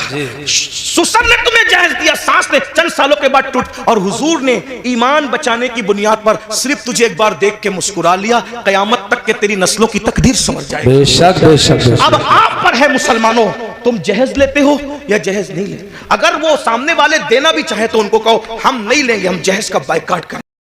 Speaker 1: सुसर ने तुम्हें जहेज दिया, सास ने, चंद सालों के बाद टूट, और हुजूर ने ईमान बचाने की बुनियाद पर सिर्फ तुझे एक बार देख के मुस्कुरा लिया, कयामत तक के तेरी नस्लों की तकदीर समझ जाएगी।
Speaker 2: बेशक बेशक बेशक।
Speaker 1: अब आप पर है मुसलमानों, तुम जहेज लेते हो या जहेज नहीं लेते? अगर वो सामने वाले देना भी चाहे तो उनको कहो हम नहीं लेंगे, हम जहेज का बाइकाट करें।